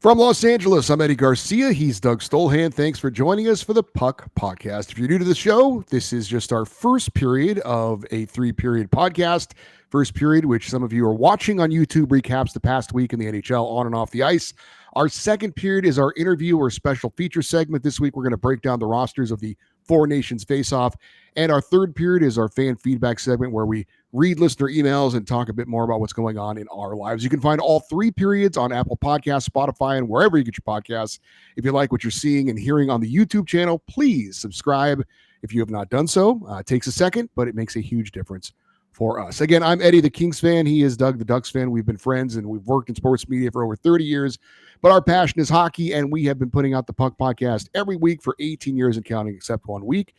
From Los Angeles, I'm Eddie Garcia. He's Doug Stolhan. Thanks for joining us for the Puck Podcast. If you're new to the show, this is just our first period of a 3-period podcast. First period, which some of you are watching on YouTube, recaps the past week in the NHL on and off the ice. Our second period is our interview or special feature segment. This week, we're going to break down the rosters of the Four Nations Face-Off. And our third period is our fan feedback segment where we read listener emails and talk a bit more about what's going on in our lives. You can find all 3 periods on Apple Podcasts, Spotify, and wherever you get your podcasts. If you like what you're seeing and hearing on the YouTube channel, please subscribe if you have not done so. It takes a second, but it makes a huge difference for us. Again, I'm Eddie, the Kings fan. He is Doug, the Ducks fan. We've been friends and we've worked in sports media for over 30 years, but our passion is hockey, and we have been putting out the Puck Podcast every week for 18 years and counting, except 1 week.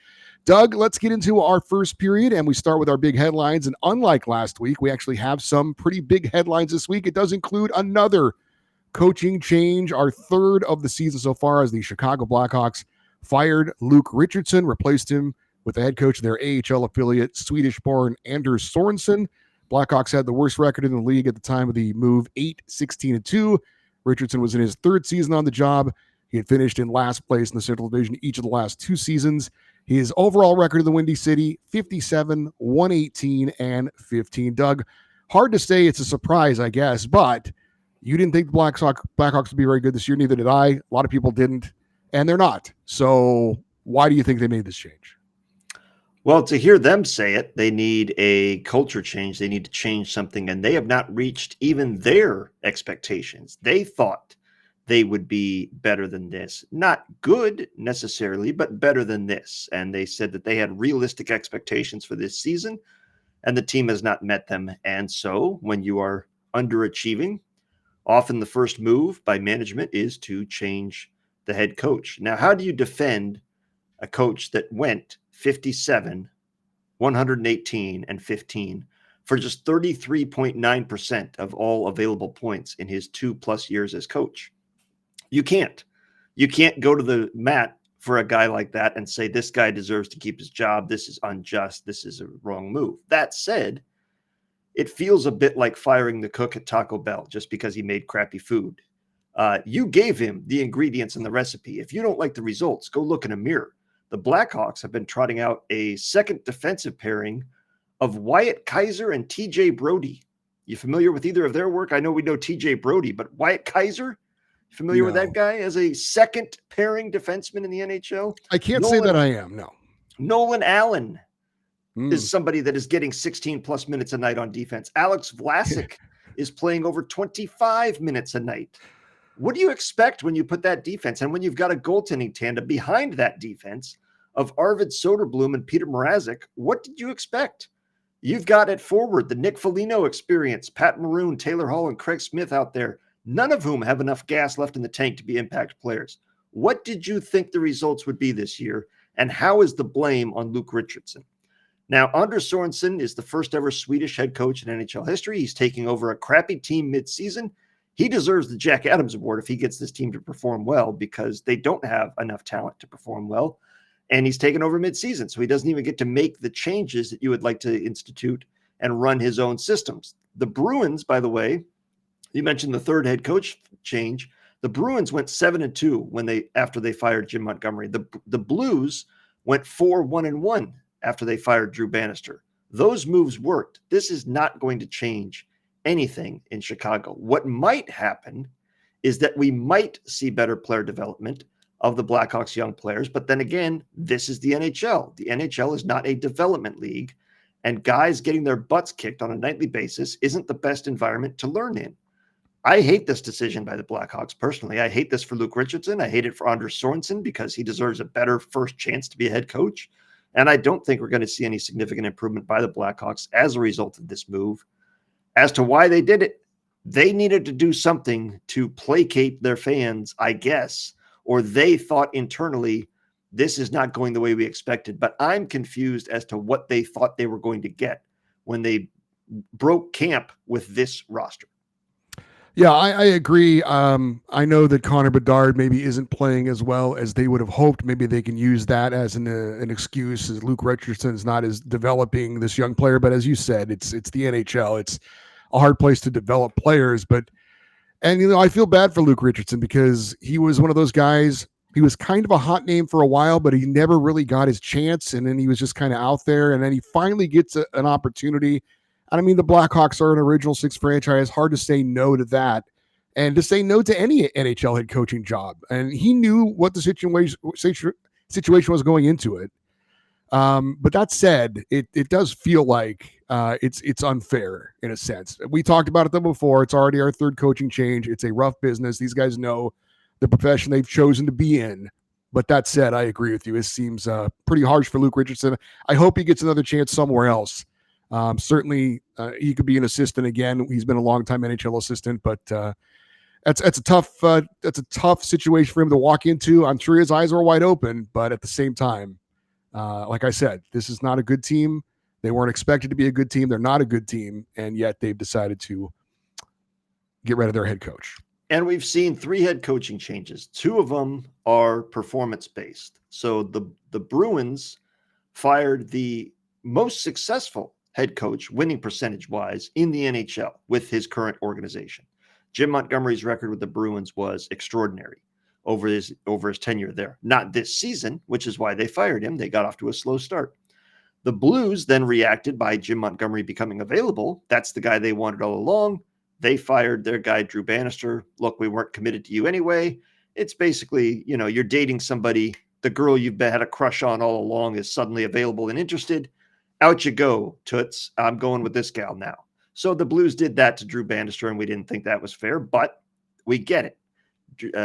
Doug, let's get into our first period, and we start with our big headlines. And unlike last week, we actually have some pretty big headlines this week. It does include another coaching change, our third of the season so far, as the Chicago Blackhawks fired Luke Richardson, replaced him with the head coach of their AHL affiliate, Swedish-born Anders Sorensen. Blackhawks had the worst record in the league at the time of the move, 8-16-2. Richardson was in his third season on the job. He had finished in last place in the Central Division each of the last 2 seasons. His overall record in the Windy City, 57, 118, and 15. Doug, hard to say it's a surprise, I guess, but you didn't think the Blackhawks would be very good this year. Neither did I. A lot of people didn't, and they're not. So why do you think they made this change? Well, to hear them say it, they need a culture change. They need to change something, and they have not reached even their expectations. They thought they would be better than this. Not good necessarily, but better than this. And they said that they had realistic expectations for this season, and the team has not met them. And so when you are underachieving, often the first move by management is to change the head coach. Now, how do you defend a coach that went 57, 118, and 15 for just 33.9% of all available points in his 2+ years as coach? You can't go to the mat for a guy like that and say, this guy deserves to keep his job. This is unjust. This is a wrong move. That said, it feels a bit like firing the cook at Taco Bell just because he made crappy food. You gave him the ingredients and the recipe. If you don't like the results, go look in a mirror. The Blackhawks have been trotting out a second defensive pairing of Wyatt Kaiser and TJ Brody. You familiar with either of their work? I know we know TJ Brody, but Wyatt Kaiser? Familiar with that guy as a second pairing defenseman in the NHL? I can't say that I am, no. Nolan Allen is somebody that is getting 16+ minutes a night on defense. Alex Vlasic is playing over 25 minutes a night. What do you expect when you put that defense and when you've got a goaltending tandem behind that defense of Arvid Soderblom and Peter Mrazek? What did you expect? You've got at forward the Nick Foligno experience, Pat Maroon, Taylor Hall, and Craig Smith out there, none of whom have enough gas left in the tank to be impact players. What did you think the results would be this year, and how is the blame on Luke Richardson? Now, Anders Sorensen is the first ever Swedish head coach in NHL history. He's taking over a crappy team midseason. He deserves the Jack Adams Award if he gets this team to perform well, because they don't have enough talent to perform well. And he's taken over midseason, so he doesn't even get to make the changes that you would like to institute and run his own systems. The Bruins, by the way, you mentioned the third head coach change. The Bruins went 7-2 after they fired Jim Montgomery. The Blues went 4-1-1 after they fired Drew Bannister. Those moves worked. This is not going to change anything in Chicago. What might happen is that we might see better player development of the Blackhawks young players. But then again, this is the NHL. The NHL is not a development league, and guys getting their butts kicked on a nightly basis isn't the best environment to learn in. I hate this decision by the Blackhawks personally. I hate this for Luke Richardson. I hate it for Anders Sorensen because he deserves a better first chance to be a head coach. And I don't think we're going to see any significant improvement by the Blackhawks as a result of this move. As to why they did it, they needed to do something to placate their fans, I guess, or they thought internally, this is not going the way we expected. But I'm confused as to what they thought they were going to get when they broke camp with this roster. Yeah, I agree. I know that Connor Bedard maybe isn't playing as well as they would have hoped. Maybe they can use that as an excuse, as Luke Richardson's not as developing this young player. But as you said, it's the NHL. It's a hard place to develop players. But And, I feel bad for Luke Richardson because he was one of those guys. He was kind of a hot name for a while, but he never really got his chance. And then he was just kind of out there. And then he finally gets an opportunity. And I mean, the Blackhawks are an original six franchise. Hard to say no to that and to say no to any NHL head coaching job. And he knew what the situation was going into it. But that said, it does feel like it's unfair in a sense. We talked about it though before. It's already our third coaching change. It's a rough business. These guys know the profession they've chosen to be in. But that said, I agree with you. It seems pretty harsh for Luke Richardson. I hope he gets another chance somewhere else. Certainly, he could be an assistant again. He's been a long-time NHL assistant, but that's a tough situation for him to walk into. I'm sure his eyes were wide open, but at the same time, like I said, this is not a good team. They weren't expected to be a good team. They're not a good team, and yet they've decided to get rid of their head coach. And we've seen 3 head coaching changes. 2 of them are performance-based. So the Bruins fired the most successful head coach, winning percentage-wise, in the NHL with his current organization. Jim Montgomery's record with the Bruins was extraordinary over his tenure there. Not this season, which is why they fired him. They got off to a slow start. The Blues then reacted by Jim Montgomery becoming available. That's the guy they wanted all along. They fired their guy, Drew Bannister. Look, we weren't committed to you anyway. It's basically, you're dating somebody. The girl you've had a crush on all along is suddenly available and interested. Out you go, Toots. I'm going with this gal now. So the Blues did that to Drew Bannister, and we didn't think that was fair, but we get it.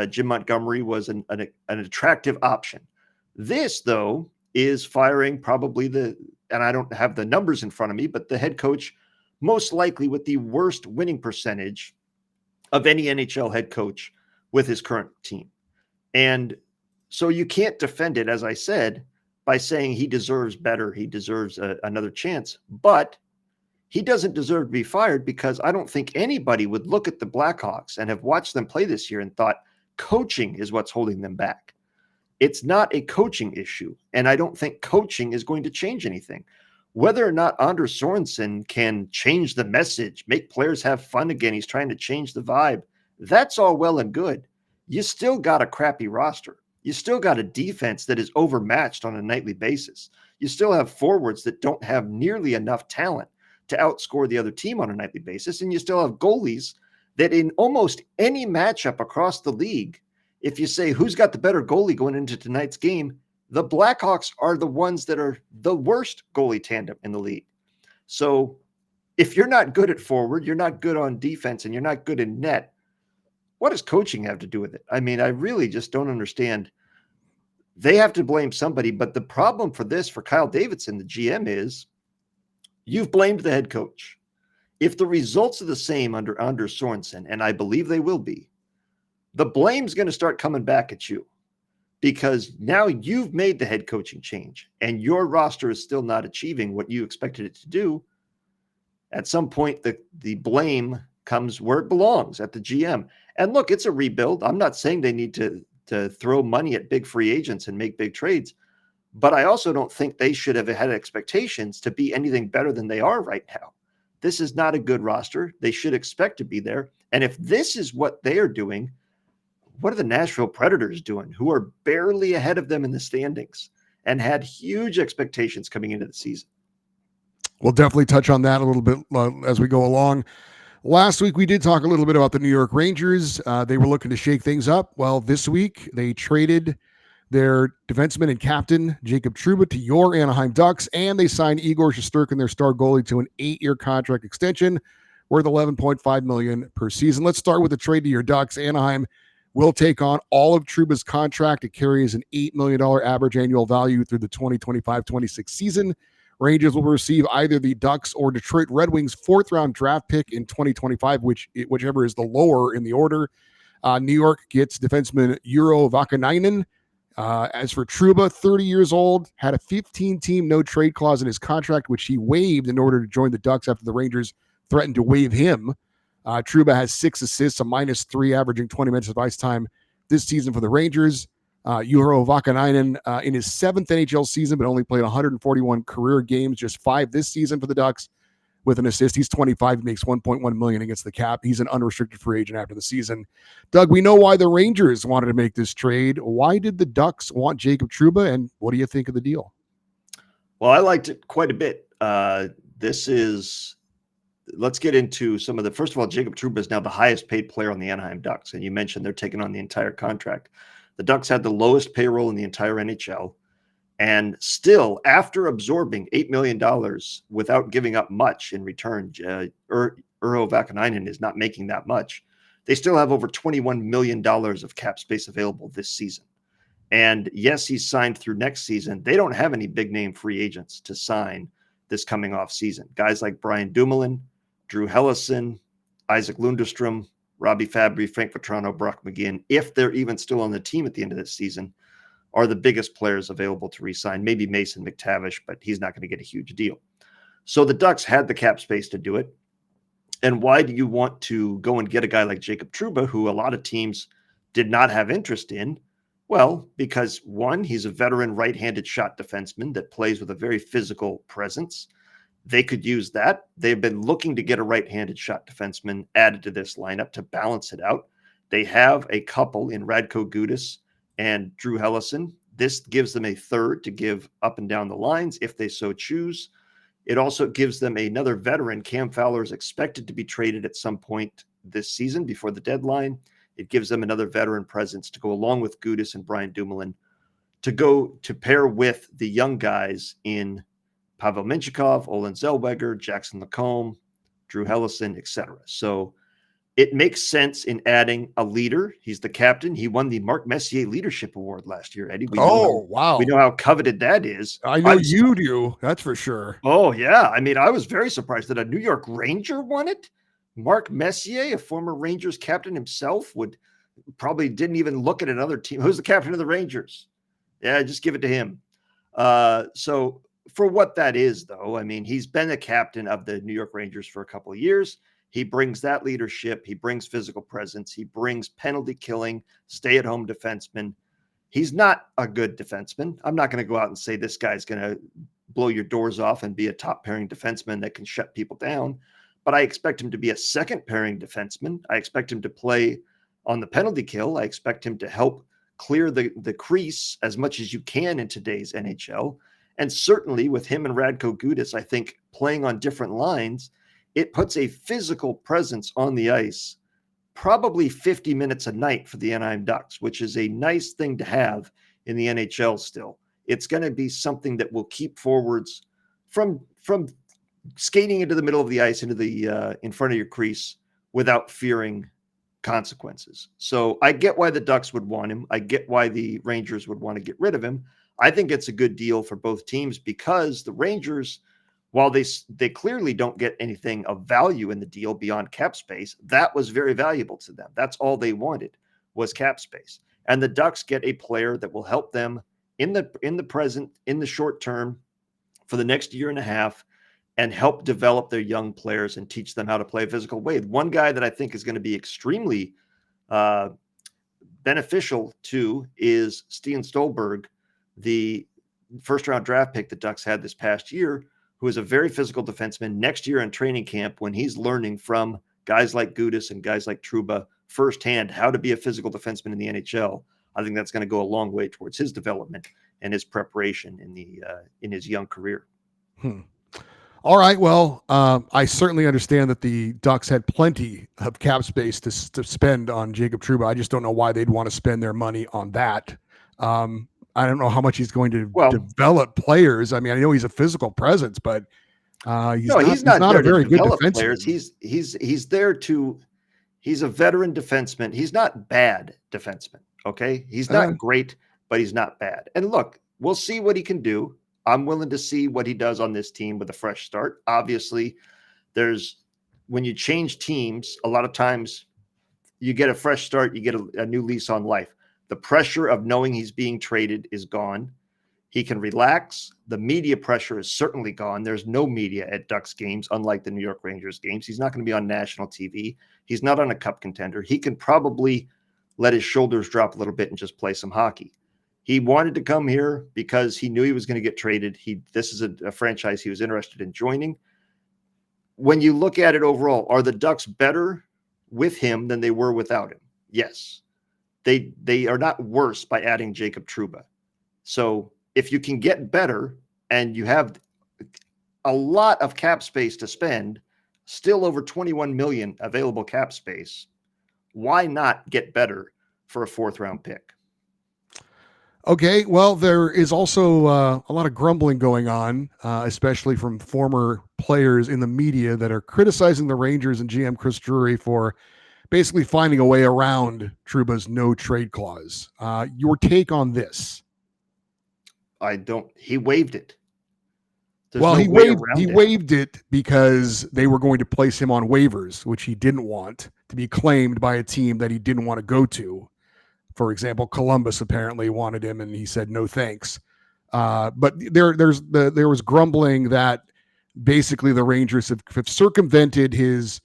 Jim Montgomery was an attractive option. This, though, is firing probably and I don't have the numbers in front of me, but the head coach most likely with the worst winning percentage of any NHL head coach with his current team. And so you can't defend it, as I said, by saying he deserves better, he deserves another chance, but he doesn't deserve to be fired because I don't think anybody would look at the Blackhawks and have watched them play this year and thought coaching is what's holding them back. It's not a coaching issue, and I don't think coaching is going to change anything. Whether or not Anders Sorensen can change the message, make players have fun again, he's trying to change the vibe, that's all well and good. You still got a crappy roster. You still got a defense that is overmatched on a nightly basis. You still have forwards that don't have nearly enough talent to outscore the other team on a nightly basis, and you still have goalies that in almost any matchup across the league, if you say who's got the better goalie going into tonight's game, the Blackhawks are the ones that are the worst goalie tandem in the league. So if you're not good at forward, you're not good on defense, and you're not good in net, what does coaching have to do with it? I mean, I really just don't understand. They have to blame somebody, but the problem for Kyle Davidson, the GM, is you've blamed the head coach. If the results are the same under Anders Sorensen, and I believe they will be, the blame's going to start coming back at you because now you've made the head coaching change and your roster is still not achieving what you expected it to do. At some point, the blame comes where it belongs, at the GM. And look, it's a rebuild. I'm not saying they need to throw money at big free agents and make big trades, but I also don't think they should have had expectations to be anything better than they are right now. This is not a good roster. They should expect to be there. And if this is what they are doing, what are the Nashville Predators doing, who are barely ahead of them in the standings and had huge expectations coming into the season? We'll definitely touch on that a little bit as we go along. Last week, we did talk a little bit about the New York Rangers. They were looking to shake things up. Well, this week, they traded their defenseman and captain, Jacob Truba, to your Anaheim Ducks, and they signed Igor Shesterkin, their star goalie, to an 8-year contract extension worth $11.5 million per season. Let's start with the trade to your Ducks. Anaheim will take on all of Truba's contract. It carries an $8 million average annual value through the 2025-26 season. Rangers will receive either the Ducks or Detroit Red Wings' 4th-round draft pick in 2025, whichever is the lower in the order. New York gets defenseman Urho Vakanainen. As for Truba, 30 years old, had a 15-team no-trade clause in his contract, which he waived in order to join the Ducks after the Rangers threatened to waive him. Truba has 6 assists, a -3, averaging 20 minutes of ice time this season for the Rangers. Urho Vakanainen in his 7th NHL season, but only played 141 career games, just 5 this season for the Ducks, with an assist. He's 25, makes 1.1 million against the cap. He's an unrestricted free agent after the season. Doug, we know why the Rangers wanted to make this trade. Why did the Ducks want Jacob Truba, and what do you think of the deal? Well, I liked it quite a bit. Let's get into some of the, first of all, Jacob Truba is now the highest paid player on the Anaheim Ducks. And you mentioned they're taking on the entire contract. The Ducks had the lowest payroll in the entire NHL. And still, after absorbing $8 million without giving up much in return, Urho Vakanainen is not making that much. They still have over $21 million of cap space available this season. And yes, he's signed through next season. They don't have any big name free agents to sign this coming off season. Guys like Brian Dumoulin, Drew Hellison, Isaac Lundestrom, Robbie Fabry, Frank Vetrano, Brock McGinn, if they're even still on the team at the end of this season, are the biggest players available to re-sign. Maybe Mason McTavish, but he's not going to get a huge deal. So the Ducks had the cap space to do it. And why do you want to go and get a guy like Jacob Truba, who a lot of teams did not have interest in? Well, because one, he's a veteran right-handed shot defenseman that plays with a very physical presence. They could use that. They've been looking to get a right-handed shot defenseman added to this lineup to balance it out. They have a couple in Radko Gudas and Drew Hellison. This gives them a third to give up and down the lines if they so choose. It also gives them another veteran. Cam Fowler is expected to be traded at some point this season before the deadline. It gives them another veteran presence to go along with Gudas and Brian Dumoulin to go to pair with the young guys in Pavel Minchikov, Olin Zellweger, Jackson Lacombe, Drew Hellison, etc. So it makes sense in adding a leader. He's the captain. He won the Marc Messier Leadership Award last year, Eddie. Wow. We know how coveted that is. I know you do. That's for sure. Oh, yeah. I mean, I was very surprised that a New York Ranger won it. Marc Messier, a former Rangers captain himself, probably didn't even look at another team. Who's the captain of the Rangers? Yeah, just give it to him. So for what that is, though, I mean, he's been a captain of the New York Rangers for a couple of years. He brings that leadership. He brings physical presence. He brings penalty killing, stay-at-home defenseman. He's not a good defenseman. I'm not going to go out and say this guy's going to blow your doors off and be a top-pairing defenseman that can shut people down. But I expect him to be a second-pairing defenseman. I expect him to play on the penalty kill. I expect him to help clear the crease as much as you can in today's NHL. And certainly with him and Radko Gudas, I think playing on different lines, it puts a physical presence on the ice, probably 50 minutes a night for the Anaheim Ducks, which is a nice thing to have in the NHL still. It's going to be something that will keep forwards from skating into the middle of the ice, into the in front of your crease without fearing consequences. So I get why the Ducks would want him. I get why the Rangers would want to get rid of him. I think it's a good deal for both teams because the Rangers, while they clearly don't get anything of value in the deal beyond cap space, that was very valuable to them. That's all they wanted was cap space. And the Ducks get a player that will help them in the present, in the short term, for the next year and a half, and help develop their young players and teach them how to play a physical way. One guy that I think is going to be extremely beneficial to is Steven Stolberg, the first-round draft pick the Ducks had this past year, who is a very physical defenseman. Next year in training camp, when he's learning from guys like Gudas and guys like Truba firsthand how to be a physical defenseman in the NHL, I think that's going to go a long way towards his development and his preparation in his young career. All right. Well, I certainly understand that the Ducks had plenty of cap space to spend on Jacob Truba. I just don't know why they'd want to spend their money on that. I don't know how much he's going to develop players. I mean, I know he's a physical presence, but he's not a very good defenseman. Players. He's a veteran defenseman. He's not bad defenseman. Okay. He's not great, but he's not bad. And look, we'll see what he can do. I'm willing to see what he does on this team with a fresh start. Obviously, when you change teams, a lot of times you get a fresh start, you get a new lease on life. The pressure of knowing he's being traded is gone. He can relax. The media pressure is certainly gone. There's no media at Ducks games, unlike the New York Rangers games. He's not going to be on national TV. He's not on a cup contender. He can probably let his shoulders drop a little bit and just play some hockey. He wanted to come here because he knew he was going to get traded. This is a franchise he was interested in joining. when you look at it overall, are the Ducks better with him than they were without him? Yes. They are not worse by adding Jacob Truba. So if you can get better and you have a lot of cap space to spend, still over 21 million available cap space, why not get better for a 4th-round pick? Okay, well, there is also a lot of grumbling going on, especially from former players in the media that are criticizing the Rangers and GM Chris Drury for basically finding a way around Truba's no trade clause. Your take on this? He waived it. There's Well, no he way he around it. waived it because they were going to place him on waivers, which he didn't want to be claimed by a team that he didn't want to go to. For example, Columbus apparently wanted him, and he said no thanks. But there was grumbling that basically the Rangers have circumvented his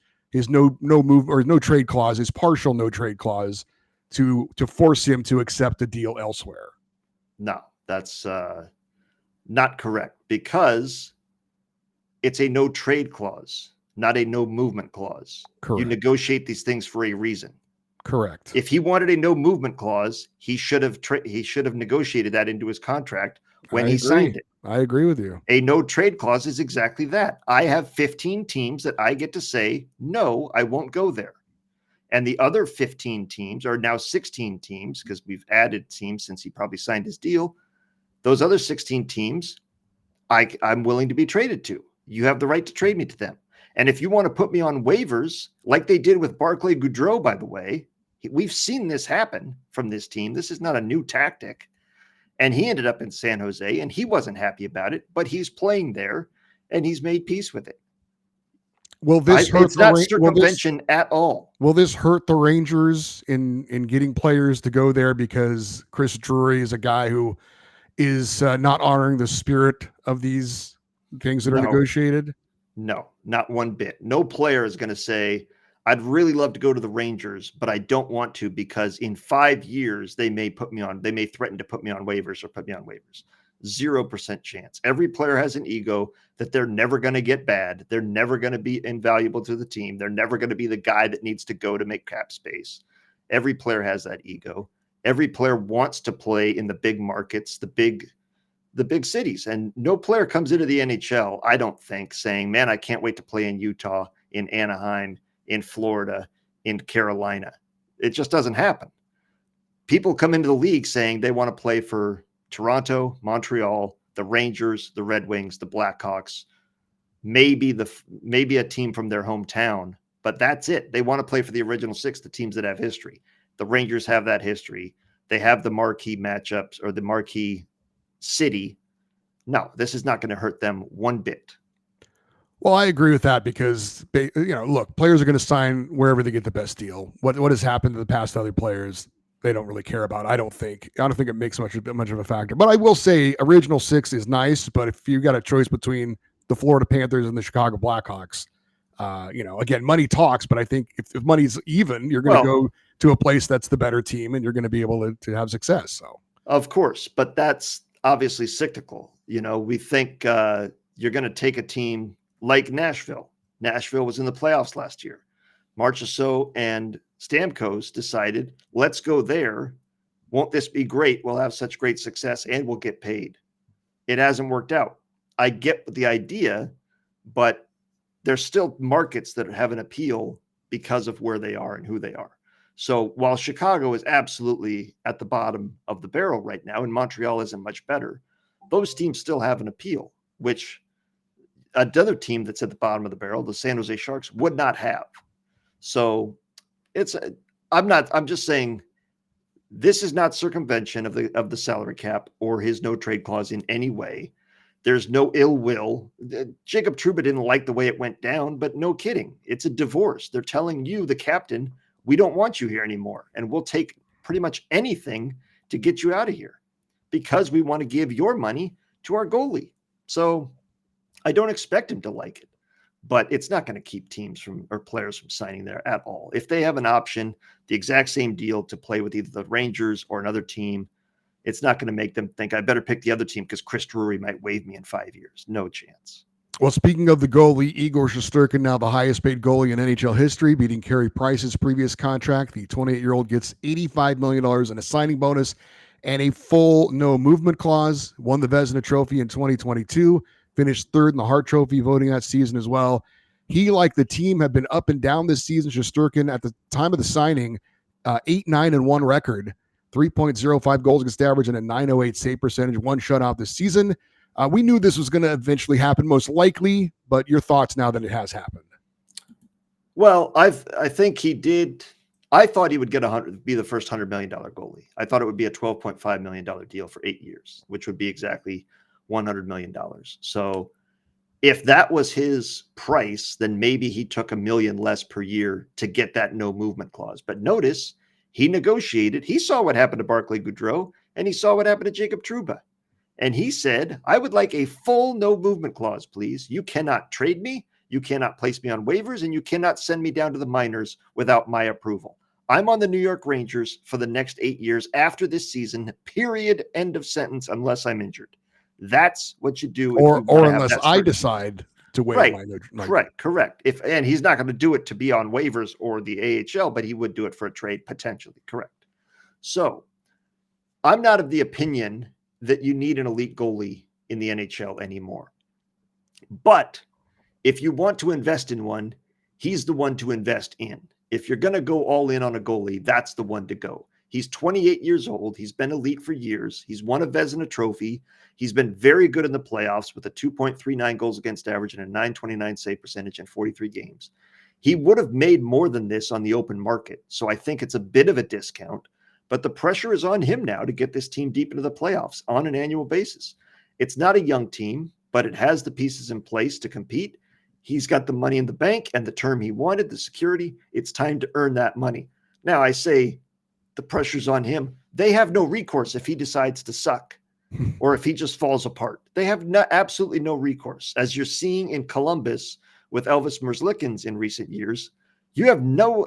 no move or no trade clause, his partial no trade clause, to force him to accept a deal elsewhere. No, that's not correct, because it's a no trade clause, not a no movement clause. Correct. You negotiate these things for a reason. Correct. If he wanted a no movement clause, he should have negotiated that into his contract when he signed it. I agree with you. A no trade clause is exactly that. I have 15 teams that I get to say, no, I won't go there. And the other 15 teams are now 16 teams, because we've added teams since he probably signed his deal. Those other 16 teams, I'm willing to be traded to. You have the right to trade me to them. And if you want to put me on waivers, like they did with Barclay Goodrow, by the way, we've seen this happen from this team. This is not a new tactic. And he ended up in San Jose, and he wasn't happy about it, but he's playing there, and he's made peace with it. Will this hurt it's not circumvention at all. Will this hurt the Rangers in getting players to go there, because Chris Drury is a guy who is not honoring the spirit of these things that are negotiated? No, not one bit. No player is going to say, I'd really love to go to the Rangers, but I don't want to, because in 5 years they may threaten to put me on waivers or put me on waivers. 0% chance. Every player has an ego that they're never going to get bad. They're never going to be invaluable to the team. They're never going to be the guy that needs to go to make cap space. Every player has that ego. Every player wants to play in the big markets, the big cities. And no player comes into the NHL, I don't think, saying, man, I can't wait to play in Utah, in Anaheim, in Florida, in Carolina. It just doesn't happen. People come into the league saying they want to play for Toronto, Montreal, the Rangers, the Red Wings, the Blackhawks, maybe a team from their hometown, but that's it. They want to play for the original 6, the teams that have history. The Rangers have that history. They have the marquee matchups or the marquee city. No, this is not going to hurt them one bit. Well, I agree with that, because look, players are going to sign wherever they get the best deal. What has happened to the past other players, they don't really care about. I don't think it makes much of a factor. But I will say, original 6 is nice. But if you got a choice between the Florida Panthers and the Chicago Blackhawks, again, money talks. But I think if money's even, you're going to go to a place that's the better team, and you're going to be able to have success. So, of course, but that's obviously cyclical. We think you're going to take a team like Nashville. Nashville was in the playoffs last year. Marchessault and Stamkos decided, let's go there. Won't this be great? We'll have such great success and we'll get paid. It hasn't worked out. I get the idea, but there's still markets that have an appeal because of where they are and who they are. So while Chicago is absolutely at the bottom of the barrel right now, and Montreal isn't much better, those teams still have an appeal, which another team that's at the bottom of the barrel, the San Jose Sharks, would not have. So I'm just saying, this is not circumvention of the salary cap or his no trade clause in any way. There's no ill will. Jacob Truba didn't like the way it went down, but no kidding. It's a divorce. They're telling you, the captain, we don't want you here anymore, and we'll take pretty much anything to get you out of here, because we want to give your money to our goalie. So I don't expect him to like it, but it's not going to keep teams or players from signing there at all. If they have an option, the exact same deal, to play with either the Rangers or another team, it's not going to make them think, I better pick the other team because Chris Drury might waive me in 5 years. No chance. Well, speaking of the goalie, Igor Shesterkin, now the highest paid goalie in NHL history, beating Carey Price's previous contract. The 28-year-old gets $85 million in a signing bonus and a full no movement clause. Won the Vezina Trophy in 2022, finished third in the Hart Trophy voting that season as well. He, like the team, have been up and down this season. Shesterkin, at the time of the signing, 8-9-1 record, 3.05 goals against average, and a .908 save percentage, one shutout this season. We knew this was going to eventually happen, most likely, but your thoughts now that it has happened? Well, I think he did. I thought he would be the first $100 million goalie. I thought it would be a $12.5 million deal for 8 years, which would be exactly $100 million. So if that was his price, then maybe he took $1 million less per year to get that no movement clause. But notice he negotiated. He saw what happened to Barclay Goodrow, and he saw what happened to Jacob Truba. And he said, I would like a full no movement clause, please. You cannot trade me. You cannot place me on waivers, and you cannot send me down to the minors without my approval. I'm on the New York Rangers for the next 8 years after this season, period, end of sentence, unless I'm injured. That's what you do. Or unless I decide to waive my Correct. And he's not going to do it to be on waivers or the AHL, but he would do it for a trade potentially. Correct. So I'm not of the opinion that you need an elite goalie in the NHL anymore. But if you want to invest in one, he's the one to invest in. If you're going to go all in on a goalie, that's the one to go. He's 28 years old. He's been elite for years. He's won a Vezina Trophy. He's been very good in the playoffs with a 2.39 goals against average and a .929 save percentage in 43 games. He would have made more than this on the open market. So I think it's a bit of a discount. But the pressure is on him now to get this team deep into the playoffs on an annual basis. It's not a young team, but it has the pieces in place to compete. He's got the money in the bank and the term he wanted, the security. It's time to earn that money. Now, I say the pressure's on him. They have no recourse if he decides to suck or if he just falls apart. They have absolutely no recourse. As you're seeing in Columbus with Elvis Merzlikins in recent years, you have no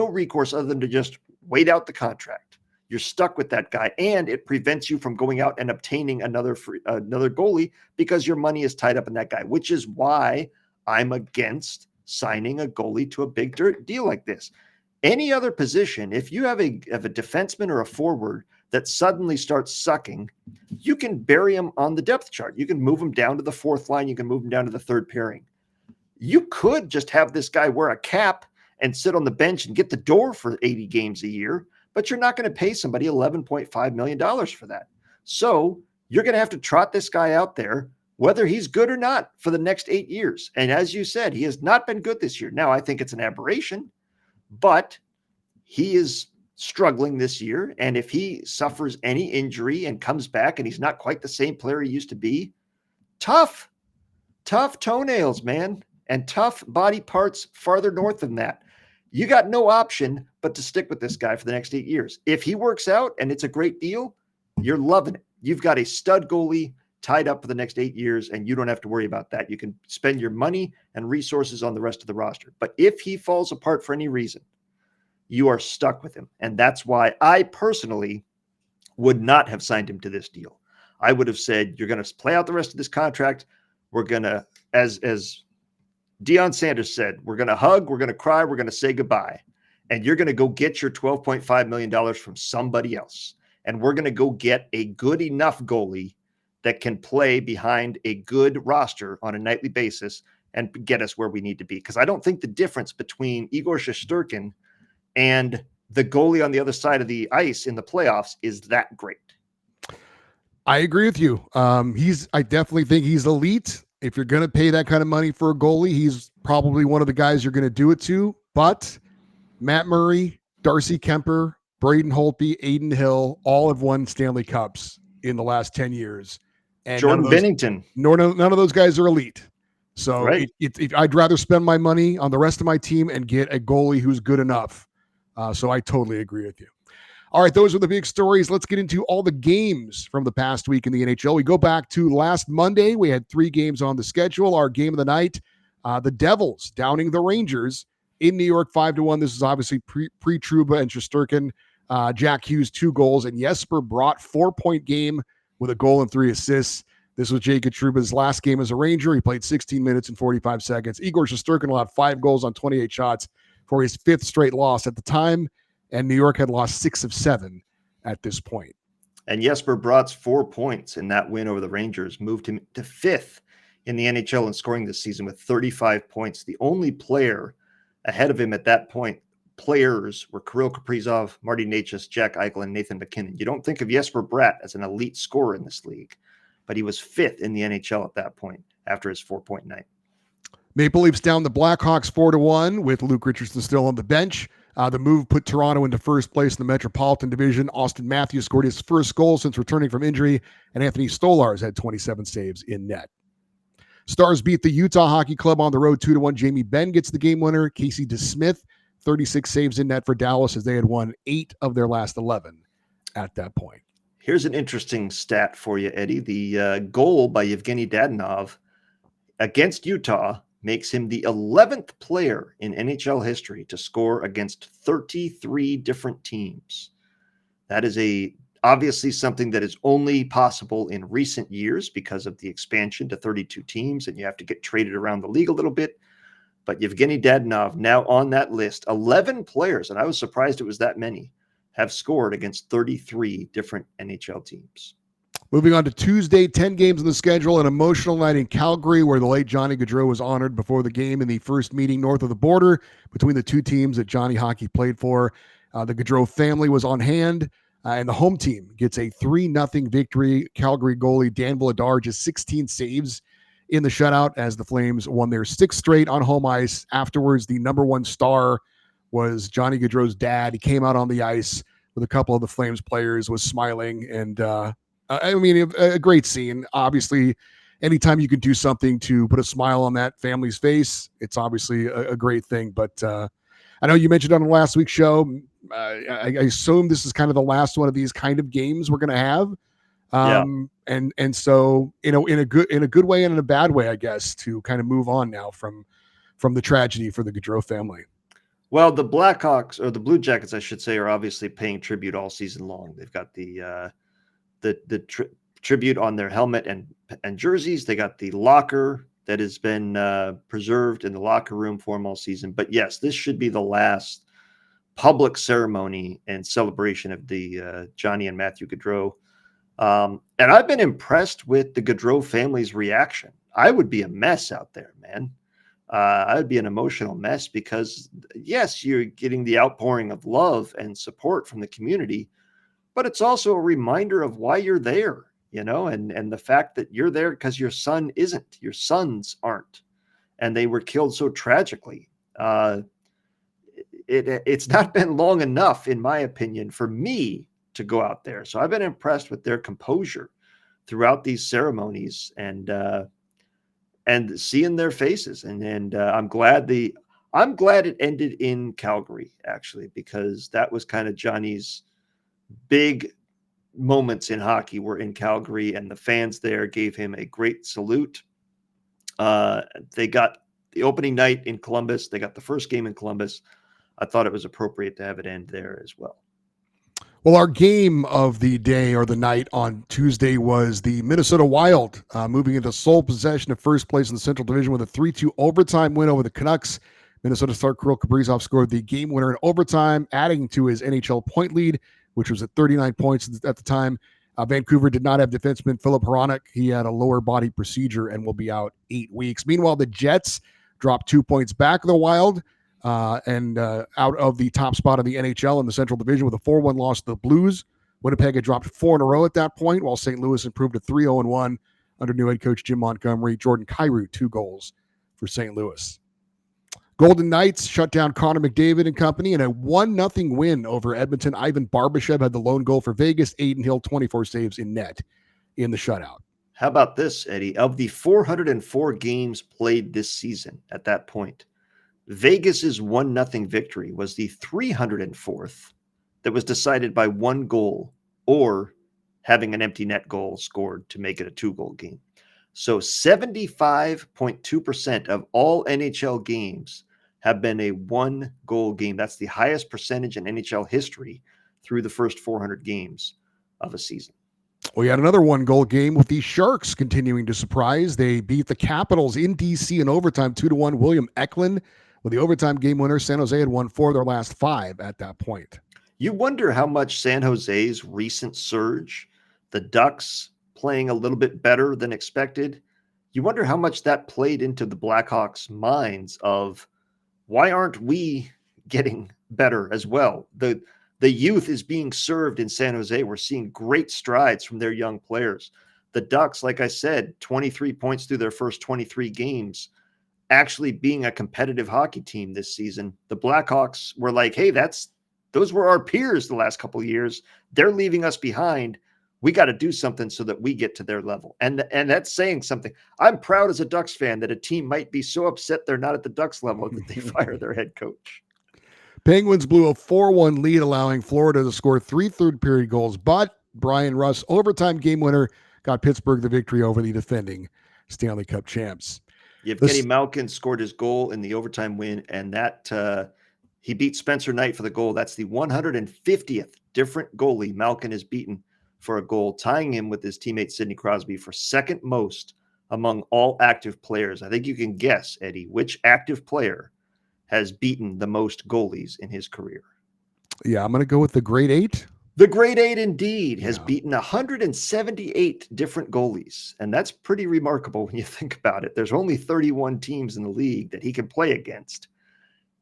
recourse other than to just wait out the contract. You're stuck with that guy, and it prevents you from going out and obtaining another goalie because your money is tied up in that guy, which is why I'm against signing a goalie to a big deal like this. Any other position, if you have a defenseman or a forward that suddenly starts sucking, you can bury him on the depth chart. You can move him down to the fourth line. You can move him down to the third pairing. You could just have this guy wear a cap and sit on the bench and get the door for 80 games a year, but you're not going to pay somebody $11.5 million for that. So you're going to have to trot this guy out there, whether he's good or not, for the next 8 years. And as you said, he has not been good this year. Now, I think it's an aberration, but he is struggling this year. And if he suffers any injury and comes back and he's not quite the same player he used to be, tough toenails, man, and tough body parts farther north than that. You got no option but to stick with this guy for the next 8 years. If he works out and it's a great deal, you're loving it. You've got a stud goalie tied up for the next 8 years, and you don't have to worry about that. You can spend your money and resources on the rest of the roster. But if he falls apart for any reason, you are stuck with him. And that's why I personally would not have signed him to this deal. I would have said, you're going to play out the rest of this contract. We're going to, as Deion Sanders said, we're going to hug, we're going to cry, we're going to say goodbye. And you're going to go get your $12.5 million from somebody else. And we're going to go get a good enough goalie that can play behind a good roster on a nightly basis and get us where we need to be. Because I don't think the difference between Igor Shesterkin and the goalie on the other side of the ice in the playoffs is that great. I agree with you. I definitely think he's elite. If you're going to pay that kind of money for a goalie, he's probably one of the guys you're going to do it to. But Matt Murray, Darcy Kemper, Braden Holtby, Aiden Hill, all have won Stanley Cups in the last 10 years. And Jordan Bennington. None of those guys are elite. So right. I'd rather spend my money on the rest of my team and get a goalie who's good enough. So I totally agree with you. All right, those are the big stories. Let's get into all the games from the past week in the NHL. We go back to last Monday. We had 3 games on the schedule. Our game of the night, the Devils downing the Rangers in New York 5-1. This is obviously pre-Truba and Shesterkin. Jack Hughes 2 goals, and Jesper Bratt 4-point game with a goal and 3 assists. This was Jacob Truba's last game as a Ranger. He played 16 minutes and 45 seconds. Igor Shesterkin allowed 5 goals on 28 shots for his 5th straight loss at the time, and New York had lost 6 of 7 at this point. And Jesper Bratt's 4 points in that win over the Rangers moved him to 5th in the NHL in scoring this season with 35 points. The only player ahead of him at that point, players were Kirill Kaprizov, Marty Necas, Jack Eichel, and Nathan MacKinnon. You don't think of Jesper Bratt as an elite scorer in this league, but he was 5th in the NHL at that point after his 4-point night. Maple Leafs down the Blackhawks 4-1 with Luke Richardson still on the bench. The move put Toronto into first place in the Metropolitan Division. Austin Matthews scored his first goal since returning from injury, and Anthony Stolarz had 27 saves in net. Stars beat the Utah Hockey Club on the road 2-1. Jamie Benn gets the game winner. Casey DeSmith, 36 saves in net for Dallas as they had won 8 of their last 11 at that point. Here's an interesting stat for you, Eddie. The goal by Yevgeny Dadonov against Utah makes him the 11th player in NHL history to score against 33 different teams. That is obviously something that is only possible in recent years because of the expansion to 32 teams, and you have to get traded around the league a little bit. But Yevgeny Dadonov now on that list, 11 players, and I was surprised it was that many, have scored against 33 different NHL teams. Moving on to Tuesday, 10 games on the schedule, an emotional night in Calgary where the late Johnny Gaudreau was honored before the game in the first meeting north of the border between the two teams that Johnny Hockey played for. The Gaudreau family was on hand, and the home team gets a 3-0 victory. Calgary goalie Dan Vladar just 16 saves in the shutout as the Flames won their 6th straight on home ice. Afterwards, the number one star was Johnny Gaudreau's dad. He came out on the ice with a couple of the Flames players, was smiling, and a great scene. Obviously, anytime you can do something to put a smile on that family's face, it's obviously a great thing. But I know you mentioned on the last week's show, I assume this is kind of the last one of these kind of games we're going to have. And so, in a good way and in a bad way, I guess, to kind of move on now from the tragedy for the Gaudreau family. Well, the Blackhawks, or the Blue Jackets, I should say, are obviously paying tribute all season long. They've got the tribute on their helmet and jerseys. They got the locker that has been preserved in the locker room for them all season. But yes, this should be the last public ceremony and celebration of the Johnny and Matthew Gaudreau. And I've been impressed with the Gaudreau family's reaction. I would be a mess out there, man. I would be an emotional mess because, yes, you're getting the outpouring of love and support from the community, but it's also a reminder of why you're there, and the fact that you're there because your sons aren't, and they were killed so tragically. It's not been long enough, in my opinion, for me to go out there. So I've been impressed with their composure throughout these ceremonies and seeing their faces. And I'm glad it ended in Calgary, actually, because that was kind of Johnny's big moments in hockey were in Calgary, and the fans there gave him a great salute. They got the opening night in Columbus. They got the first game in Columbus. I thought it was appropriate to have it end there as well. Well, our game of the day or the night on Tuesday was the Minnesota Wild, moving into sole possession of first place in the Central Division with a 3-2 overtime win over the Canucks. Minnesota star Kirill Kaprizov scored the game winner in overtime, adding to his NHL point lead, which was at 39 points at the time. Vancouver did not have defenseman Philip Hronek. He had a lower body procedure and will be out 8 weeks. Meanwhile, the Jets dropped 2 points back of the Wild and out of the top spot of the NHL in the Central Division with a 4-1 loss to the Blues. Winnipeg had dropped 4 in a row at that point, while St. Louis improved to 3-0-1 under new head coach Jim Montgomery. Jordan Kyrou, 2 goals for St. Louis. Golden Knights shut down Connor McDavid and company in a 1-0 win over Edmonton. Ivan Barbashev had the lone goal for Vegas. Aiden Hill, 24 saves in net in the shutout. How about this, Eddie? Of the 404 games played this season at that point, Vegas's 1-0 victory was the 304th that was decided by 1 goal or having an empty net goal scored to make it a 2-goal game. So 75.2% of all NHL games have been a 1-goal game. That's the highest percentage in NHL history through the first 400 games of a season. We had another one-goal game with the Sharks continuing to surprise. They beat the Capitals in DC in overtime 2-1. William Eklund with the overtime game winner. San Jose had won 4 of their last 5 at that point. You wonder how much San Jose's recent surge, the Ducks playing a little bit better than expected, you wonder how much that played into the Blackhawks' minds of why aren't we getting better as well? The youth is being served in San Jose. We're seeing great strides from their young players. The Ducks, like I said, 23 points through their first 23 games, actually being a competitive hockey team this season. The Blackhawks were like, hey, those were our peers the last couple of years. They're leaving us behind. We got to do something so that we get to their level. And that's saying something. I'm proud as a Ducks fan that a team might be so upset they're not at the Ducks level that they fire their head coach. Penguins blew a 4-1 lead, allowing Florida to score 3 third-period goals, but Brian Russ, overtime game winner, got Pittsburgh the victory over the defending Stanley Cup champs. Evgeny Malkin scored his goal in the overtime win, and that he beat Spencer Knight for the goal. That's the 150th different goalie Malkin has beaten for a goal, tying him with his teammate Sidney Crosby for second most among all active players. I think you can guess, Eddie, which active player has beaten the most goalies in his career. Yeah, I'm going to go with the Great 8. The Great 8 indeed has beaten 178 different goalies, and that's pretty remarkable when you think about it. There's only 31 teams in the league that he can play against.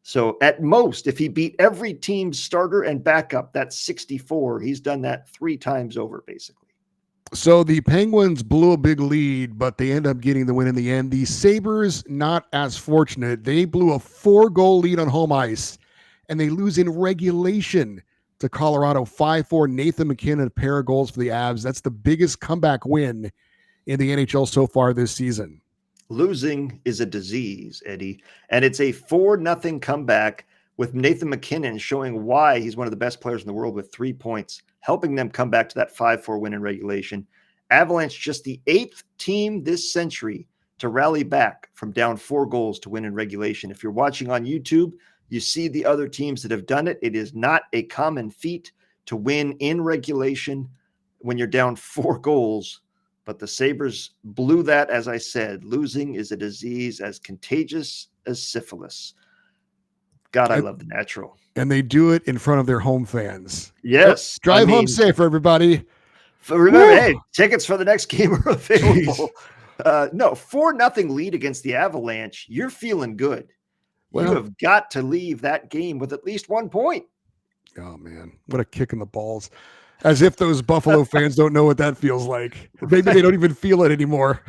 So at most, if he beat every team's starter and backup, that's 64. He's done that 3 times over, basically. So the Penguins blew a big lead, but they end up getting the win in the end. The Sabres, not as fortunate. They blew a 4-goal lead on home ice, and they lose in regulation to Colorado 5-4. Nathan McKinnon, a pair of goals for the Avs. That's the biggest comeback win in the NHL so far this season. Losing is a disease, Eddie, and it's a 4-0 comeback with Nathan McKinnon showing why he's one of the best players in the world with 3 points, helping them come back to that 5-4 win in regulation. Avalanche, just the 8th team this century to rally back from down 4 goals to win in regulation. If you're watching on YouTube, you see the other teams that have done it. It is not a common feat to win in regulation when you're down 4 goals. But the Sabres blew that, as I said. Losing is a disease as contagious as syphilis. God, I love the Natural. And they do it in front of their home fans. Yes. Drive home safe, everybody. Remember, hey, tickets for the next game are available. No, 4-0 lead against the Avalanche. You're feeling good. Well, you have got to leave that game with at least 1 point. Oh, man. What a kick in the balls. As if those Buffalo fans don't know what that feels like. Maybe they don't even feel it anymore.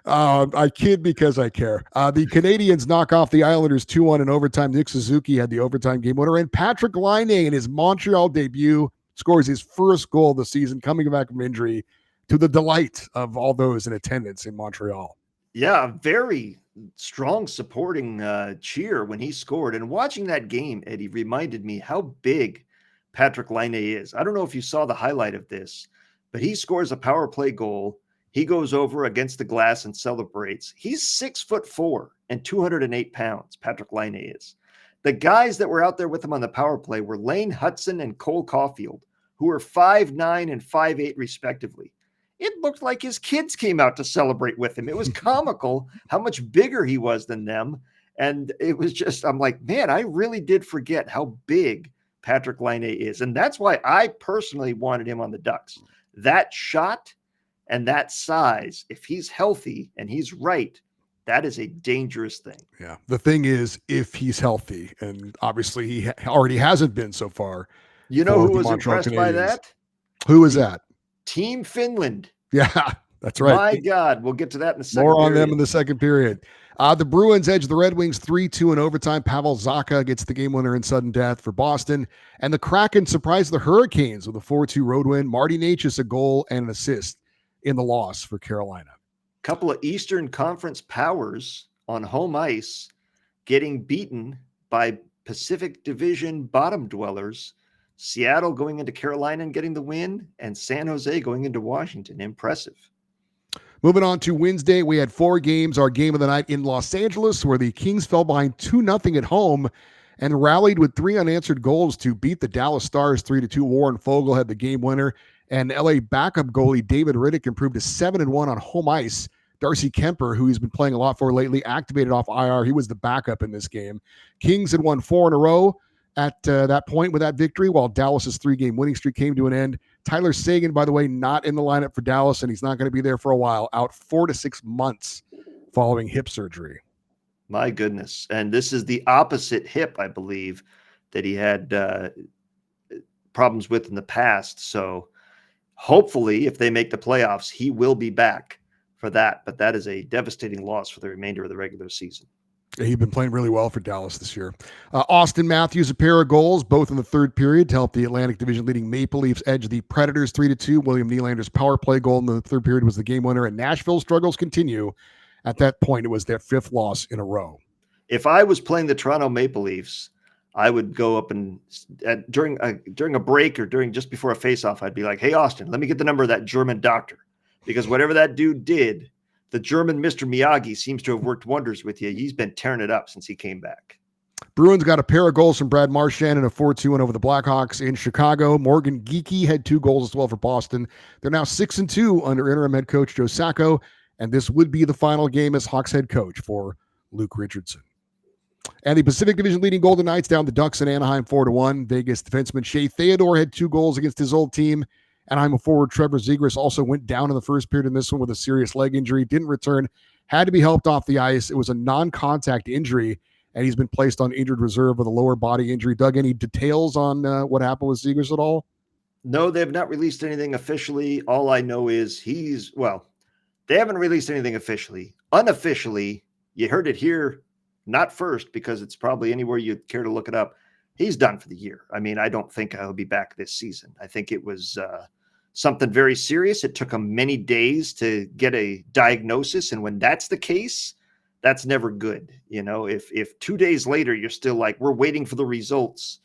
I kid because I care. The Canadians knock off the Islanders 2-1 in overtime. Nick Suzuki had the overtime game winner. And Patrick Laine in his Montreal debut scores his first goal of the season, coming back from injury, to the delight of all those in attendance in Montreal. Yeah, very strong supporting cheer when he scored. And watching that game, Eddie, reminded me how big Patrick Laine is. I don't know if you saw the highlight of this, but he scores a power play goal. He goes over against the glass and celebrates. He's 6'4" and 208 pounds. Patrick Laine is. The guys that were out there with him on the power play were Lane Hudson and Cole Caulfield, who were 5'9" and 5'8" respectively. It looked like his kids came out to celebrate with him. It was comical how much bigger he was than them. And it was just, I'm like, man, I really did forget how big Patrick Laine is. And that's why I personally wanted him on the Ducks. That shot and that size, if he's healthy and he's right, that is a dangerous thing. Yeah. The thing is, if he's healthy, and obviously he already hasn't been so far. You know who was impressed by that? Who was that? Team Finland. Yeah, that's right. My God, we'll get to that in the second period. More on period. them in the second period. The Bruins edge the Red Wings 3-2 in overtime. Pavel Zacha gets the game winner in sudden death for Boston. And the Kraken surprised the Hurricanes with a 4-2 road win. Marty Necas a goal and an assist in the loss for Carolina. Couple of Eastern Conference powers on home ice getting beaten by Pacific Division bottom dwellers. Seattle going into Carolina and getting the win, and San Jose going into Washington. Impressive. Moving on to Wednesday, we had 4 games. Our game of the night in Los Angeles, where the Kings fell behind 2-0 at home and rallied with 3 unanswered goals to beat the Dallas Stars 3-2. Warren Fogle had the game winner. And LA backup goalie David Riddick improved to 7-1 on home ice. Darcy Kemper, who he's been playing a lot for lately, activated off IR. He was the backup in this game. Kings had won 4 in a row at that point with that victory, while Dallas's 3-game winning streak came to an end. Tyler Seguin, by the way, not in the lineup for Dallas, and he's not going to be there for a while, out 4 to 6 months following hip surgery. My goodness. And this is the opposite hip, I believe, that he had problems with in the past. So hopefully, if they make the playoffs, he will be back for that. But that is a devastating loss for the remainder of the regular season. He's been playing really well for Dallas this year. Austin Matthews, a pair of goals, both in the third period, to help the Atlantic Division leading Maple Leafs edge the Predators 3-2. William Nylander's power play goal in the third period was the game winner, and Nashville's struggles continue. At that point, it was their 5th loss in a row. If I was playing the Toronto Maple Leafs, I would go up and during a break or just before a faceoff, I'd be like, "Hey, Austin, let me get the number of that German doctor, because whatever that dude did, the German Mr. Miyagi seems to have worked wonders with you. He's been tearing it up since he came back." Bruins got a pair of goals from Brad Marchand and a 4-2 win over the Blackhawks in Chicago. Morgan Geekie had 2 goals as well for Boston. They're now 6-2 under interim head coach Joe Sacco, and this would be the final game as Hawks head coach for Luke Richardson. And the Pacific Division leading Golden Knights down the Ducks in Anaheim 4-1. Vegas defenseman Shea Theodore had 2 goals against his old team. Anaheim forward Trevor Zegras also went down in the first period in this one with a serious leg injury. Didn't return. Had to be helped off the ice. It was a non-contact injury, and he's been placed on injured reserve with a lower body injury. Doug, any details on what happened with Zegras at all? No, they have not released anything officially. All I know is they haven't released anything officially. Unofficially, you heard it here, not first, because it's probably anywhere you'd care to look it up. He's done for the year. I mean, I don't think he'll be back this season. I think it was something very serious. It took him many days to get a diagnosis. And when that's the case, that's never good. You know, if 2 days later, you're still like, we're waiting for the results.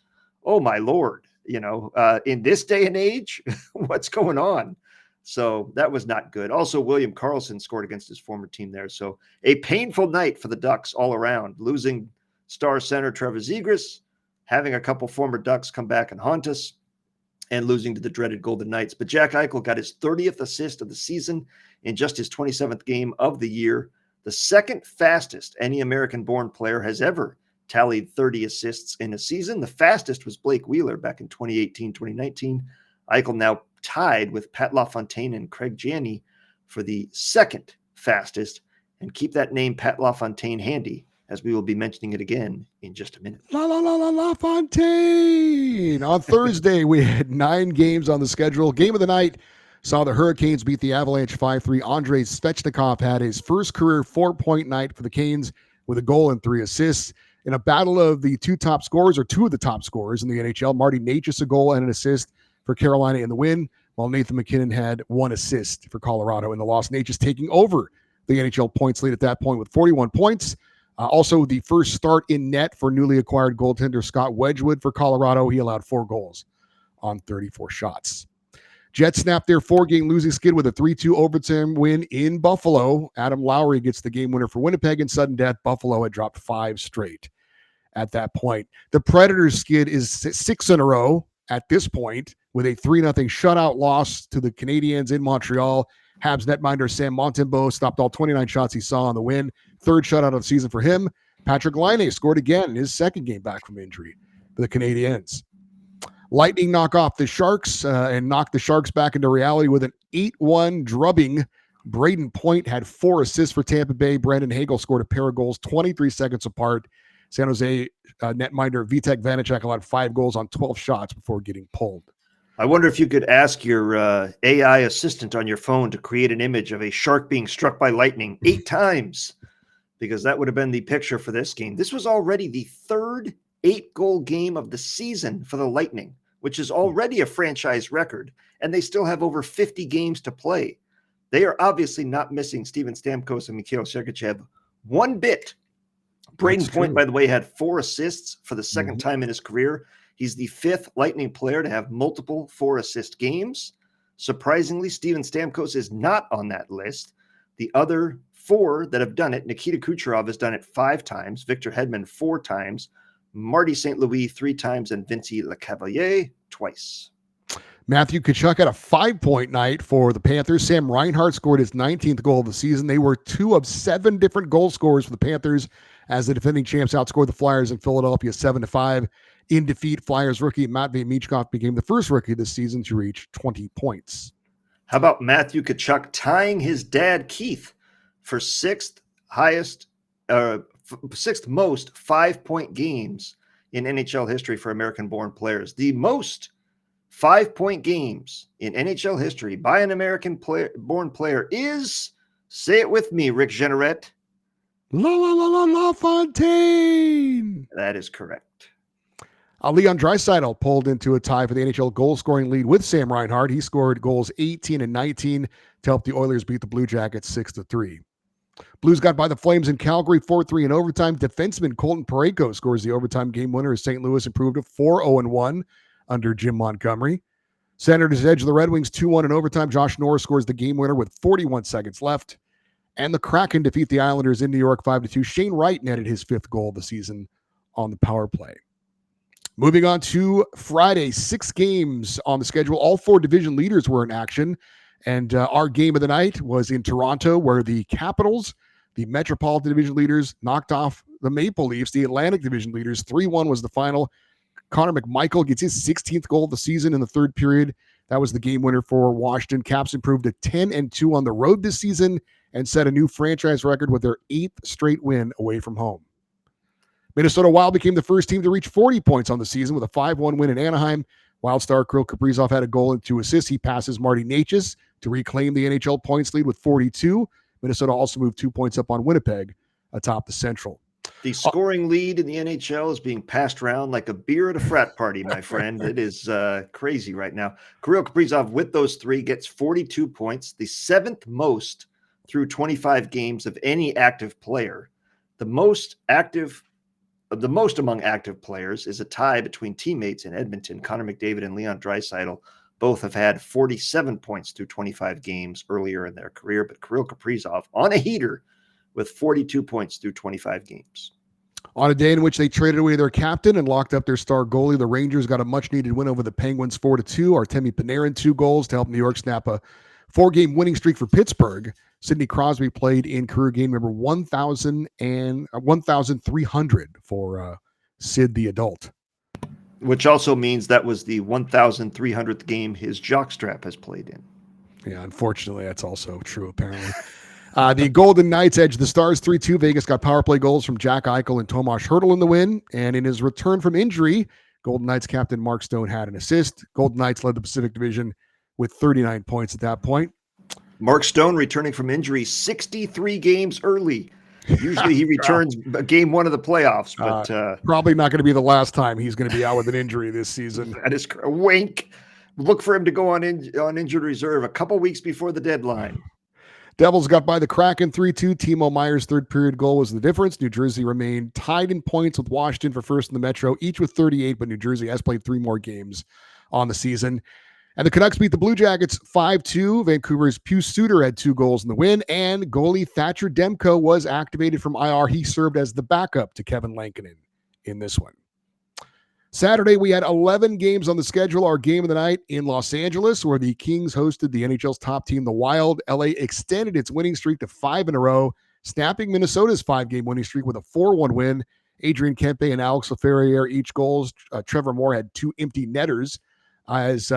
Oh, my Lord. You know, in this day and age, what's going on? So that was not good. Also, William Karlsson scored against his former team there. So a painful night for the Ducks all around, losing star center Trevor Zegras, having a couple former Ducks come back and haunt us, and losing to the dreaded Golden Knights. But Jack Eichel got his 30th assist of the season in just his 27th game of the year, the second fastest any American-born player has ever tallied 30 assists in a season. The fastest was Blake Wheeler back in 2018-2019. Eichel now tied with Pat LaFontaine and Craig Janney for the second fastest. And keep that name Pat LaFontaine handy, as we will be mentioning it again in just a minute. LaFontaine. On Thursday, we had 9 games on the schedule. Game of the night saw the Hurricanes beat the Avalanche 5-3. Andrei Svechnikov had his first career 4-point night for the Canes with a goal and 3 assists. In a battle of the 2 top scorers, or 2 of the top scorers in the NHL, Marty Necas a goal and an assist for Carolina in the win, while Nathan McKinnon had 1 assist for Colorado in the loss. Necas taking over the NHL points lead at that point with 41 points. Also, the first start in net for newly acquired goaltender Scott Wedgwood for Colorado. He allowed 4 goals on 34 shots. Jets snapped their 4-game losing skid with a 3-2 overtime win in Buffalo. Adam Lowry gets the game winner for Winnipeg. In sudden death, Buffalo had dropped 5 straight at that point. The Predators skid is 6 in a row at this point with a 3-0 shutout loss to the Canadiens in Montreal. Habs netminder Sam Montembeault stopped all 29 shots he saw on the win. 3rd shutout of the season for him. Patrick Laine scored again in his 2nd game back from injury for the Canadiens. Lightning knock off the Sharks and knock the Sharks back into reality with an 8-1 drubbing. Braden Point had 4 assists for Tampa Bay. Brandon Hagel scored a pair of goals 23 seconds apart. San Jose netminder Vitek Vanacek allowed 5 goals on 12 shots before getting pulled. I wonder if you could ask your AI assistant on your phone to create an image of a shark being struck by lightning 8 times, because that would have been the picture for this game. This was already the 3rd 8-goal game of the season for the Lightning, which is already a franchise record, and they still have over 50 games to play. They are obviously not missing Steven Stamkos and Mikhail Sergachev one bit. Braden Point, by the way, had 4 assists for the second time in his career. He's the 5th Lightning player to have multiple 4-assist games. Surprisingly, Steven Stamkos is not on that list. The other 4 that have done it, Nikita Kucherov has done it 5 times, Victor Hedman 4 times, Marty St. Louis 3 times, and Vinci Lecavalier twice. Matthew Tkachuk had a 5-point night for the Panthers. Sam Reinhart scored his 19th goal of the season. They were 2 of 7 different goal scorers for the Panthers as the defending champs outscored the Flyers in Philadelphia 7-5. In defeat, Flyers rookie Matvei Michkov became the first rookie this season to reach 20 points. How about Matthew Tkachuk tying his dad, Keith, for sixth most 5-point games in NHL history for American-born players. The most 5-point games in NHL history by an American-born player is, say it with me, Rick Jeanneret. La Fontaine. That is correct. Leon Draisaitl pulled into a tie for the NHL goal-scoring lead with Sam Reinhart. He scored goals 18 and 19 to help the Oilers beat the Blue Jackets 6-3. Blues got by the Flames in Calgary 4-3 in overtime. Defenseman Colton Parayko scores the overtime game winner as St. Louis improved to 4-0-1 under Jim Montgomery. Senators edge the Red Wings 2-1 in overtime. Josh Norris scores the game winner with 41 seconds left. And the Kraken defeat the Islanders in New York 5-2. Shane Wright netted his 5th goal of the season on the power play. Moving on to Friday, 6 games on the schedule. All 4 division leaders were in action. And our game of the night was in Toronto, where the Capitals, the Metropolitan Division leaders, knocked off the Maple Leafs, the Atlantic Division leaders. 3-1 was the final. Connor McMichael gets his 16th goal of the season in the third period. That was the game winner for Washington. Caps improved to 10-2 on the road this season and set a new franchise record with their 8th straight win away from home. Minnesota Wild became the first team to reach 40 points on the season with a 5-1 win in Anaheim. Wild star Kirill Kaprizov had a goal and 2 assists. He passes Marty Necas to reclaim the NHL points lead with 42. Minnesota also moved 2 points up on Winnipeg atop the Central. The scoring lead in the NHL is being passed around like a beer at a frat party, my friend. It is crazy right now. Kirill Kaprizov with those 3 gets 42 points, the 7th most through 25 games of any active player. The most among active players is a tie between teammates in Edmonton. Connor McDavid and Leon Draisaitl both have had 47 points through 25 games earlier in their career, but Kirill Kaprizov on a heater with 42 points through 25 games. On a day in which they traded away their captain and locked up their star goalie, the Rangers got a much-needed win over the Penguins 4-2. Artemi Panarin 2 goals to help New York snap a 4-game winning streak for Pittsburgh. Sidney Crosby played in career game number 1,300 for Sid the adult. Which also means that was the 1,300th game his jockstrap has played in. Yeah, unfortunately, that's also true, apparently. The Golden Knights edged the Stars 3-2. Vegas got power play goals from Jack Eichel and Tomas Hertl in the win. And in his return from injury, Golden Knights captain Mark Stone had an assist. Golden Knights led the Pacific Division with 39 points at that point. Mark Stone returning from injury 63 games early. Usually he returns game 1 of the playoffs, but probably not going to be the last time he's going to be out with an injury this season. That is a wink. Look for him to go on injured reserve a couple weeks before the deadline. Devils got by the Kraken 3-2. Timo Meyer's third period goal was the difference. New Jersey remained tied in points with Washington for first in the Metro, each with 38, but New Jersey has played 3 more games on the season. And the Canucks beat the Blue Jackets 5-2. Vancouver's Pius Suter had 2 goals in the win, and goalie Thatcher Demko was activated from IR. He served as the backup to Kevin Lankinen in this one. Saturday, we had 11 games on the schedule. Our game of the night in Los Angeles, where the Kings hosted the NHL's top team, the Wild. LA extended its winning streak to 5 in a row, snapping Minnesota's 5-game winning streak with a 4-1 win. Adrian Kempe and Alex Laferriere each goals. Trevor Moore had 2 empty netters as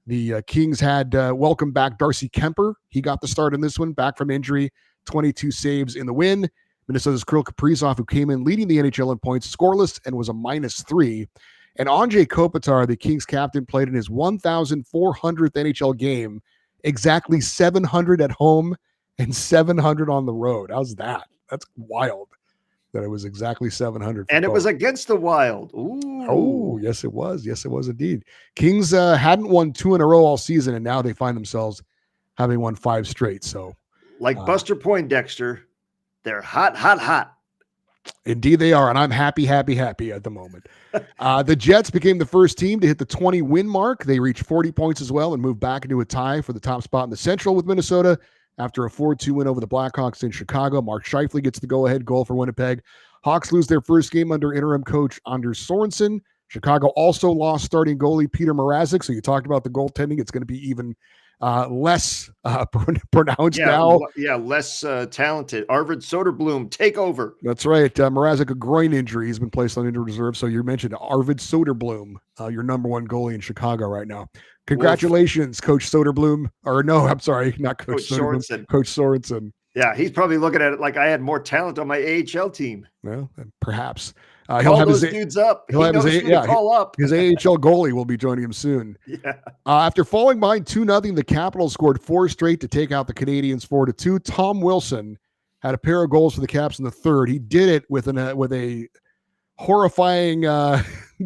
the Kings had welcomed back Darcy Kemper. He got the start in this one, back from injury, 22 saves in the win. Minnesota's Kirill Kaprizov, who came in leading the NHL in points, scoreless and was a -3. And Andrei Kopitar, the Kings captain, played in his 1,400th NHL game, exactly 700 at home and 700 on the road. How's that? That's wild that it was exactly 700. And it was against the Wild. Ooh. Oh, yes, it was. Yes, it was indeed. Kings hadn't won 2 in a row all season, and now they find themselves having won 5 straight. So, like Buster Poindexter, they're hot, hot, hot. Indeed they are, and I'm happy at the moment. The Jets became the first team to hit the 20-win mark. They reached 40 points as well and moved back into a tie for the top spot in the Central with Minnesota after a 4-2 win over the Blackhawks in Chicago. Mark Scheifele gets the go-ahead goal for Winnipeg. Hawks lose their first game under interim coach Anders Sorensen. Chicago also lost starting goalie Peter Mrazek. So you talked about the goaltending. It's going to be even less pronounced now. Less talented. Arvid Soderblom, take over. That's right. Mrazek, a groin injury. He's been placed on injured reserve. So you mentioned Arvid Soderblom, your number one goalie in Chicago right now. Congratulations, Coach Soderblom. Or no, I'm sorry, not Coach Soderblom. Coach Sorensen. Yeah, he's probably looking at it like I had more talent on my AHL team. Well, perhaps. He'll have those dudes up. He'll have his call up. His AHL goalie will be joining him soon. Yeah. After falling behind 2-0, the Capitals scored 4 straight to take out the Canadiens 4-2. Tom Wilson had a pair of goals for the Caps in the third. He did it with a horrifying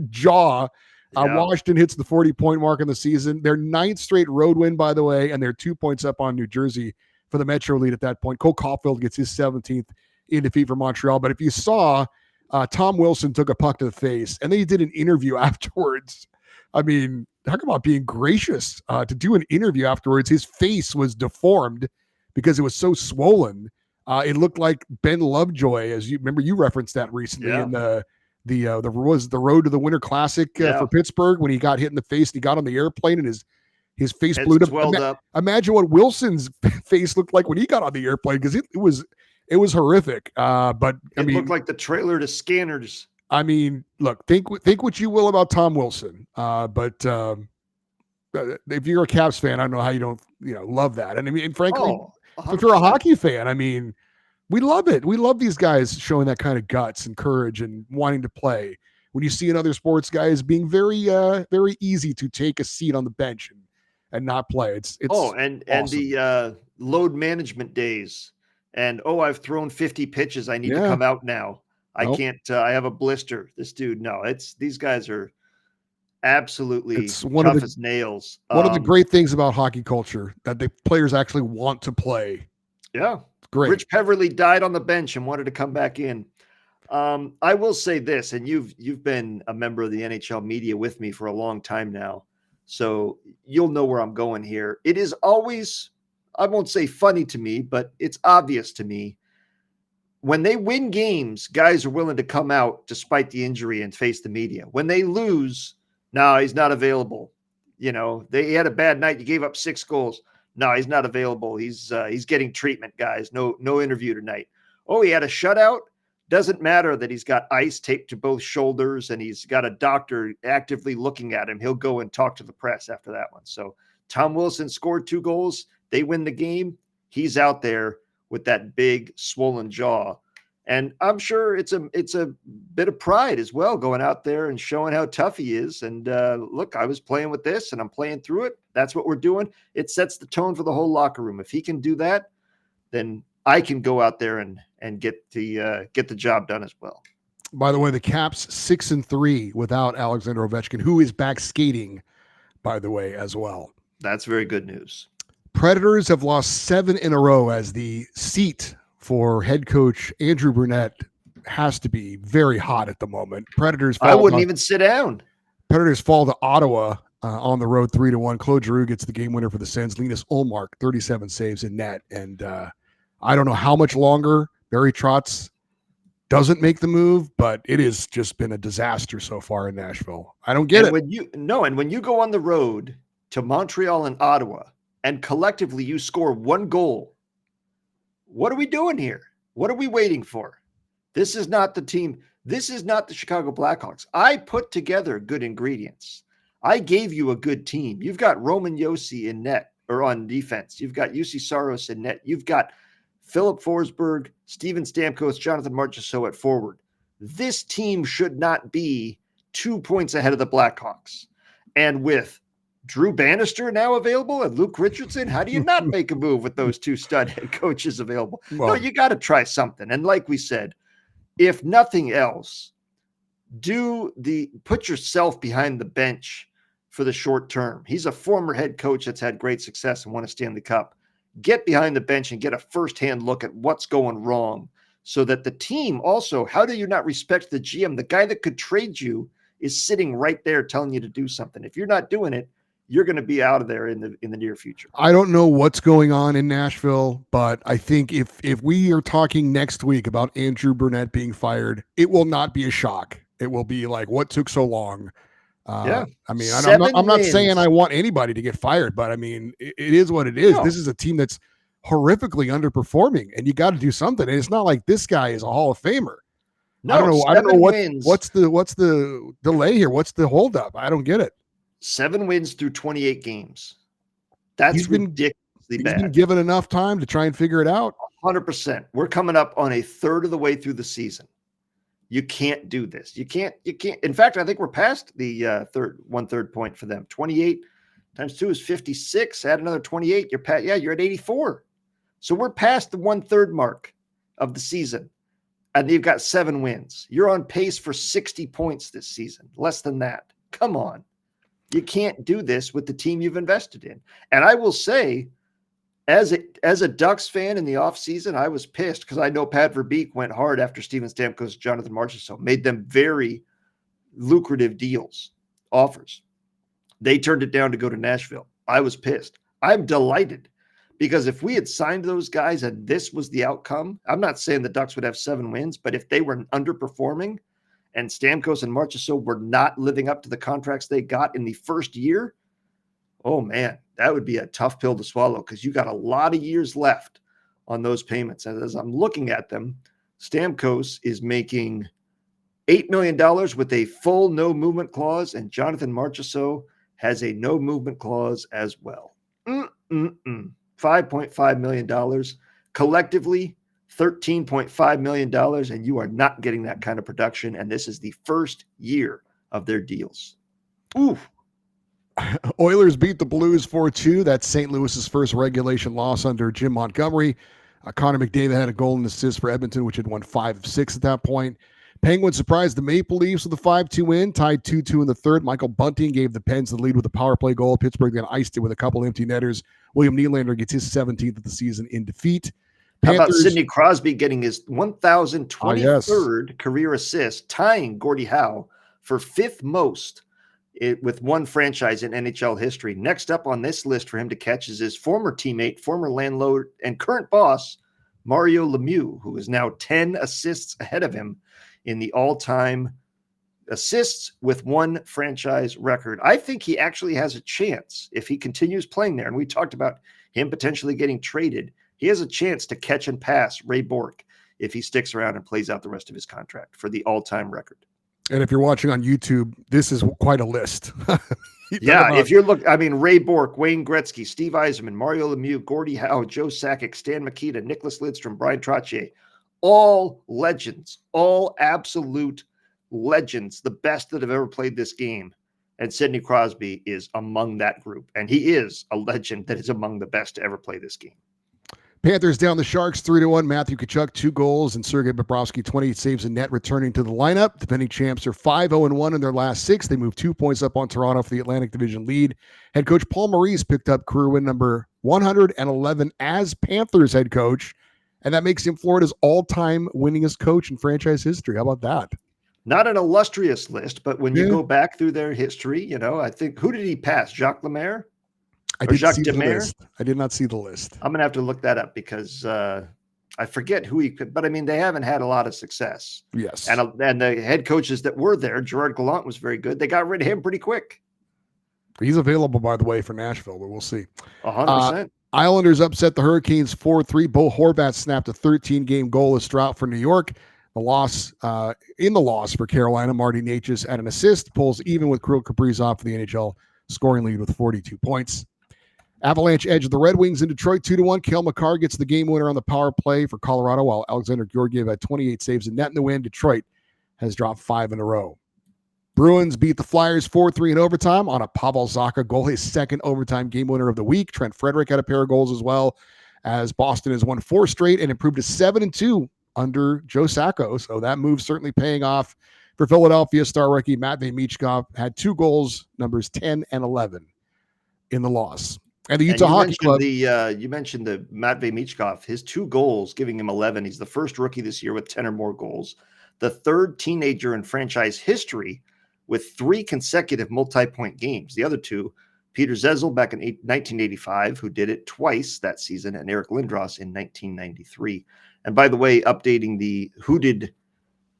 jaw. Washington hits the 40-point mark in the season. Their 9th straight road win, by the way, and they're 2 points up on New Jersey for the Metro lead at that point. Cole Caulfield gets his 17th in defeat for Montreal. But if you saw, Tom Wilson took a puck to the face, and then he did an interview afterwards. I mean, talk about being gracious to do an interview afterwards. His face was deformed because it was so swollen. It looked like Ben Lovejoy, as you remember, you referenced that recently in the Road to the Winter Classic for Pittsburgh when he got hit in the face. And he got on the airplane and his face blew up. Imagine what Wilson's face looked like when he got on the airplane, because it was horrific. But it looked like the trailer to Scanners. I mean, look, think what you will about Tom Wilson, but if you're a Caps fan, I don't know how you don't love that. And I mean, frankly, if you're a hockey fan, I mean, we love it. We love these guys showing that kind of guts and courage and wanting to play. When you see in other sports guys being very very easy to take a seat on the bench and not play. It's and the load management days. And I've thrown 50 pitches. I need to come out now. I can't. I have a blister. This dude. No, these guys are absolutely tough as nails. One of the great things about hockey culture that the players actually want to play. Yeah, great. Rich Peverly died on the bench and wanted to come back in. I will say this, and you've been a member of the NHL media with me for a long time now, so you'll know where I'm going here. It is always, I won't say funny to me, but it's obvious to me. When they win games, guys are willing to come out despite the injury and face the media. When they lose, no, he's not available. He had a bad night. You gave up 6 goals. No, he's not available. He's getting treatment, guys. No interview tonight. He had a shutout. Doesn't matter that he's got ice taped to both shoulders and he's got a doctor actively looking at him. He'll go and talk to the press after that one. So Tom Wilson scored 2 goals. They win the game. He's out there with that big swollen jaw. And I'm sure it's a bit of pride as well, going out there and showing how tough he is. And look, I was playing with this and I'm playing through it. That's what we're doing. It sets the tone for the whole locker room. If he can do that, then I can go out there and get the job done as well. By the way, the Caps 6-3 without Alexander Ovechkin, who is back skating, by the way, as well. That's very good news. Predators have lost 7 in a row as the seat for head coach Andrew Brunette has to be very hot at the moment. I wouldn't even sit down. Predators fall to Ottawa on the road 3-1. Claude Giroux gets the game winner for the Sens. Linus Ullmark, 37 saves in net. And I don't know how much longer Barry Trotz doesn't make the move, but it has just been a disaster so far in Nashville. I don't get it. When you go on the road to Montreal and Ottawa and collectively you score 1 goal, what are we doing here? What are we waiting for? This is not the team. This is not the Chicago Blackhawks. I put together good ingredients. I gave you a good team. You've got Roman Josi in net or on defense. You've got UC Saros in net. You've got Philip Forsberg, Steven Stamkos, Jonathan Marchessault at forward. This team should not be 2 points ahead of the Blackhawks. And with Drew Bannister now available and Luke Richardson, how do you not make a move with those 2 stud head coaches available? Well, no, you got to try something. And like we said, if nothing else, put yourself behind the bench for the short term. He's a former head coach that's had great success and won a Stanley Cup. Get behind the bench and get a firsthand look at what's going wrong so that the team also, how do you not respect the GM? The guy that could trade you is sitting right there telling you to do something. If you're not doing it, you're going to be out of there in the near future. I don't know what's going on in Nashville, but I think if we are talking next week about Andrew Brunette being fired, it will not be a shock. it will be like, what took so long? Yeah. I mean, I'm not saying wins. I want anybody to get fired, but I mean, it is what it is. No. This is a team that's horrifically underperforming, and you got to do something. And it's not like this guy is a Hall of Famer. No, I don't know. 7 wins. What's the delay here? What's the holdup? I don't get it. 7 wins through 28 games. That's ridiculously bad. He's been given enough time to try and figure it out. 100%. We're coming up on a third of the way through the season. You can't do this. You can't. In fact, I think we're past the 1/3 point for them. 28 times 2 is 56. Add another 28. You're at 84. So we're past the 1/3 mark of the season, and you've got 7 wins. You're on pace for 60 points this season. Less than that. Come on. You can't do this with the team you've invested in. And I will say, as a Ducks fan in the offseason, I was pissed because I know Pat Verbeek went hard after Steven Stamkos, Jonathan Marchessault, made them very lucrative offers. They turned it down to go to Nashville. I was pissed. I'm delighted because if we had signed those guys and this was the outcome, I'm not saying the Ducks would have 7 wins, but if they were underperforming and Stamkos and Marchessault were not living up to the contracts they got in the first year, oh man, that would be a tough pill to swallow because you got a lot of years left on those payments. And as I'm looking at them, Stamkos is making $8 million with a full no movement clause, and Jonathan Marchessault has a no movement clause as well. $5.5 million. Collectively, $13.5 million, and you are not getting that kind of production. And this is the first year of their deals. Oof. Oilers beat the Blues 4-2. That's St. Louis's first regulation loss under Jim Montgomery. Connor McDavid had a goal and assist for Edmonton, which had won 5 of 6 at that point. Penguins surprised the Maple Leafs with a 5-2 win, tied 2-2 in the third. Michael Bunting gave the Pens the lead with a power play goal. Pittsburgh then iced it with a couple empty netters. William Nylander gets his 17th of the season in defeat. How about Sidney Crosby getting his 1,023rd yes. career assist, tying Gordie Howe for 5th most with one franchise in NHL history. Next up on this list for him to catch is his former teammate, former landlord, and current boss, Mario Lemieux, who is now 10 assists ahead of him in the all-time assists with one franchise record. I think he actually has a chance if he continues playing there. And we talked about him potentially getting traded. He has a chance to catch and pass Ray Bourque if he sticks around and plays out the rest of his contract for the all-time record. And if you're watching on YouTube, this is quite a list. Yeah, if you're Ray Bourque, Wayne Gretzky, Steve Yzerman, Mario Lemieux, Gordie Howe, Joe Sakic, Stan Mikita, Nicholas Lidstrom, Brian Trottier, all legends, all absolute legends, the best that have ever played this game. And Sidney Crosby is among that group. And he is a legend that is among the best to ever play this game. Panthers down the Sharks 3-1. Matthew Tkachuk 2 goals and Sergei Bobrovsky 28 saves in net returning to the lineup. Defending champs are 5-0-1 in their last 6. They move 2 points up on Toronto for the Atlantic Division lead. Head coach Paul Maurice picked up career win number 111 as Panthers head coach, and that makes him Florida's all-time winningest coach in franchise history. How about that? Not an illustrious list, but when you go back through their history, I think, who did he pass? Jacques Lemaire? I did not see the list. I'm going to have to look that up because I forget who he could, but I mean, they haven't had a lot of success. Yes. And the head coaches that were there, Gerard Gallant was very good. They got rid of him pretty quick. He's available, by the way, for Nashville, but we'll see. 100%. Islanders upset the Hurricanes 4-3. Bo Horvat snapped a 13-game goalless drought for New York. The loss for Carolina, Marty Necas at an assist, pulls even with Kirill Kaprizov for the NHL scoring lead with 42 points. Avalanche edge the Red Wings in Detroit 2-1. Cale Makar gets the game winner on the power play for Colorado, while Alexander Georgiev had 28 saves in net in the win. Detroit has dropped 5 in a row. Bruins beat the Flyers 4-3 in overtime on a Pavel Zacha goal, his second overtime game winner of the week. Trent Frederick had a pair of goals as well, as Boston has won 4 straight and improved to 7-2 under Joe Sacco. So that move certainly paying off for Philadelphia. Star rookie Matvei Michkov had 2 goals, numbers 10 and 11 in the loss. And the Utah Hockey Club. You mentioned the Matvei Michkov, his 2 goals, giving him 11. He's the first rookie this year with 10 or more goals. The third teenager in franchise history with 3 consecutive multi-point games. The other 2, Peter Zezel back in 1985, who did it twice that season, and Eric Lindros in 1993. And by the way, updating the hooded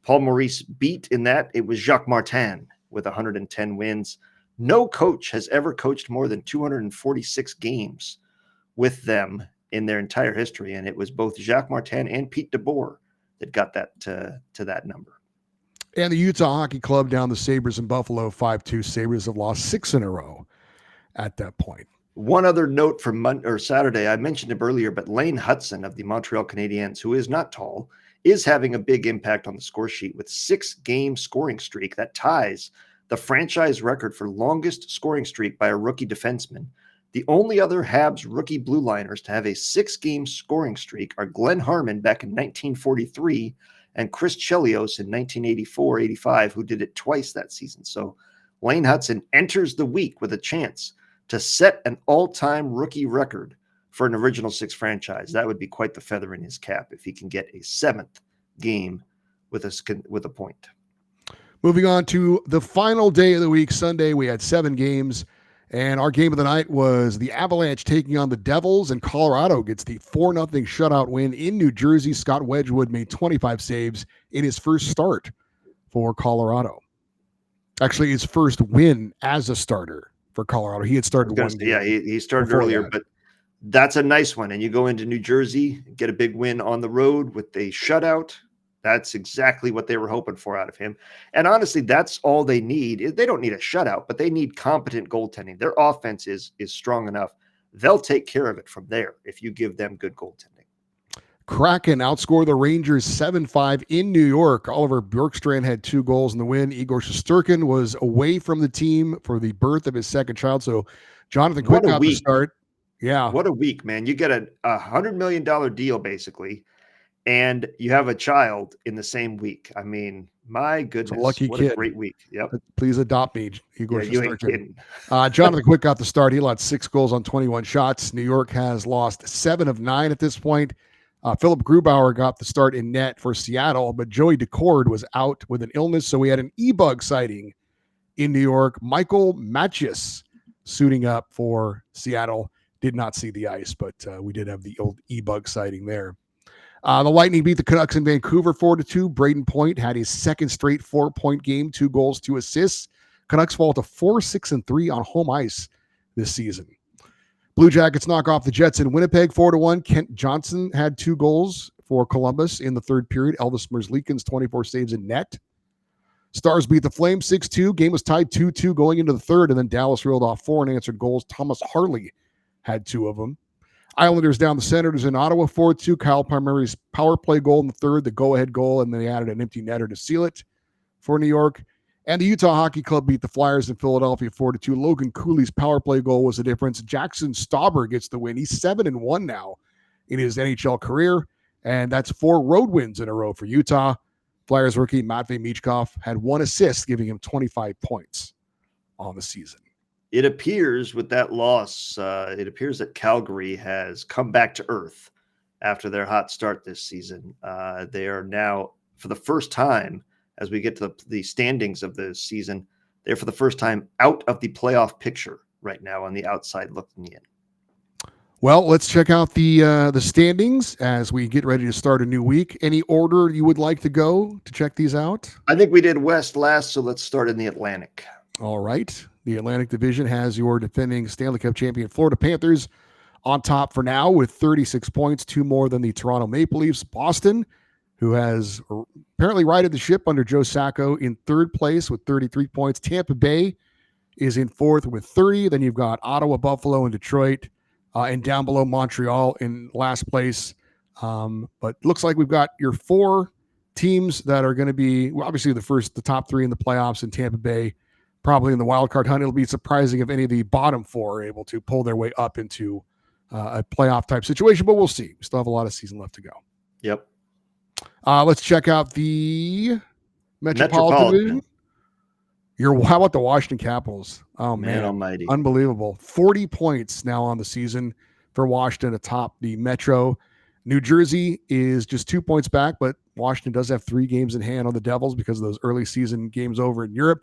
Paul Maurice beat in that. It was Jacques Martin with 110 wins. No coach has ever coached more than 246 games with them in their entire history. And it was both Jacques Martin and Pete DeBoer that got that to that number. And the Utah Hockey Club down the Sabres in Buffalo, 5-2. Sabres have lost 6 in a row at that point. One other note from Saturday, I mentioned him earlier, but Lane Hudson of the Montreal Canadiens, who is not tall, is having a big impact on the score sheet with 6-game scoring streak that ties the franchise record for longest scoring streak by a rookie defenseman. The only other Habs rookie blue liners to have a 6-game scoring streak are Glenn Harmon back in 1943 and Chris Chelios in 1984-85, who did it twice that season. So Lane Hudson enters the week with a chance to set an all-time rookie record for an Original Six franchise. That would be quite the feather in his cap if he can get a 7th game with a point. Moving on to the final day of the week, Sunday, we had 7 games, and our game of the night was the Avalanche taking on the Devils, and Colorado gets the 4-0 shutout win in New Jersey. Scott Wedgwood made 25 saves in his first start for Colorado. Actually, his first win as a starter for Colorado. He had started one game. Yeah, he started earlier, but that's a nice one. And you go into New Jersey, get a big win on the road with a shutout. That's exactly what they were hoping for out of him. And honestly, that's all they need. They don't need a shutout, but they need competent goaltending. Their offense is strong enough. They'll take care of it from there if you give them good goaltending. Kraken outscored the Rangers 7-5 in New York. Oliver Bjorkstrand had 2 goals in the win. Igor Shesterkin was away from the team for the birth of his second child. So Jonathan Quick got the start. Yeah. What a week, man. You get a $100 million deal, basically, and you have a child in the same week. I mean, my goodness. It's a lucky what kid. A great week. Yep. Please adopt me, Igor Shesterkin. You ain't kidding. Jonathan Quick got the start. He allowed 6 goals on 21 shots. New York has lost 7 of 9 at this point. Philip Grubauer got the start in net for Seattle, but Joey Decord was out with an illness, so we had an e-bug sighting in New York. Michael Matchis suiting up for Seattle. Did not see the ice, but we did have the old e-bug sighting there. The Lightning beat the Canucks in Vancouver 4-2. Braden Point had his second straight 4-point game, 2 goals, 2 assists. Canucks fall to 4-6-3 on home ice this season. Blue Jackets knock off the Jets in Winnipeg 4-1. Kent Johnson had 2 goals for Columbus in the third period. Elvis Merzlikins 24 saves in net. Stars beat the Flames 6-2. Game was tied 2-2 going into the third, and then Dallas reeled off 4 unanswered goals. Thomas Harley had 2 of them. Islanders down the Senators in Ottawa 4-2. Kyle Palmieri's power play goal in the third, the go-ahead goal, and then they added an empty netter to seal it for New York. And the Utah Hockey Club beat the Flyers in Philadelphia 4-2. Logan Cooley's power play goal was the difference. Jackson Stauber gets the win. He's 7-1 now in his NHL career, and that's 4 road wins in a row for Utah. Flyers rookie Matvei Michkov had 1 assist, giving him 25 points on the season. It appears with that loss, it appears that Calgary has come back to earth after their hot start this season. They are now, for the first time, as we get to the standings of the season, they're for the first time out of the playoff picture right now on the outside looking in. Well, let's check out the standings as we get ready to start a new week. Any order you would like to go to check these out? I think we did West last, so let's start in the Atlantic. All right. The Atlantic Division has your defending Stanley Cup champion Florida Panthers on top for now with 36 points, 2 more than the Toronto Maple Leafs. Boston, who has apparently righted the ship under Joe Sacco, in third place with 33 points. Tampa Bay is in fourth with 30. Then you've got Ottawa, Buffalo, and Detroit, and down below Montreal in last place. But looks like we've got your 4 teams that are going to be obviously the top 3 in the playoffs, in Tampa Bay, probably in the wild card hunt. It'll be surprising if any of the bottom 4 are able to pull their way up into a playoff type situation, but we'll see. We still have a lot of season left to go. Yep. Let's check out the Metropolitan Division. How about the Washington Capitals? Oh, man almighty. Unbelievable. 40 points now on the season for Washington atop the Metro. New Jersey is just 2 points back, but Washington does have 3 games in hand on the Devils because of those early season games over in Europe.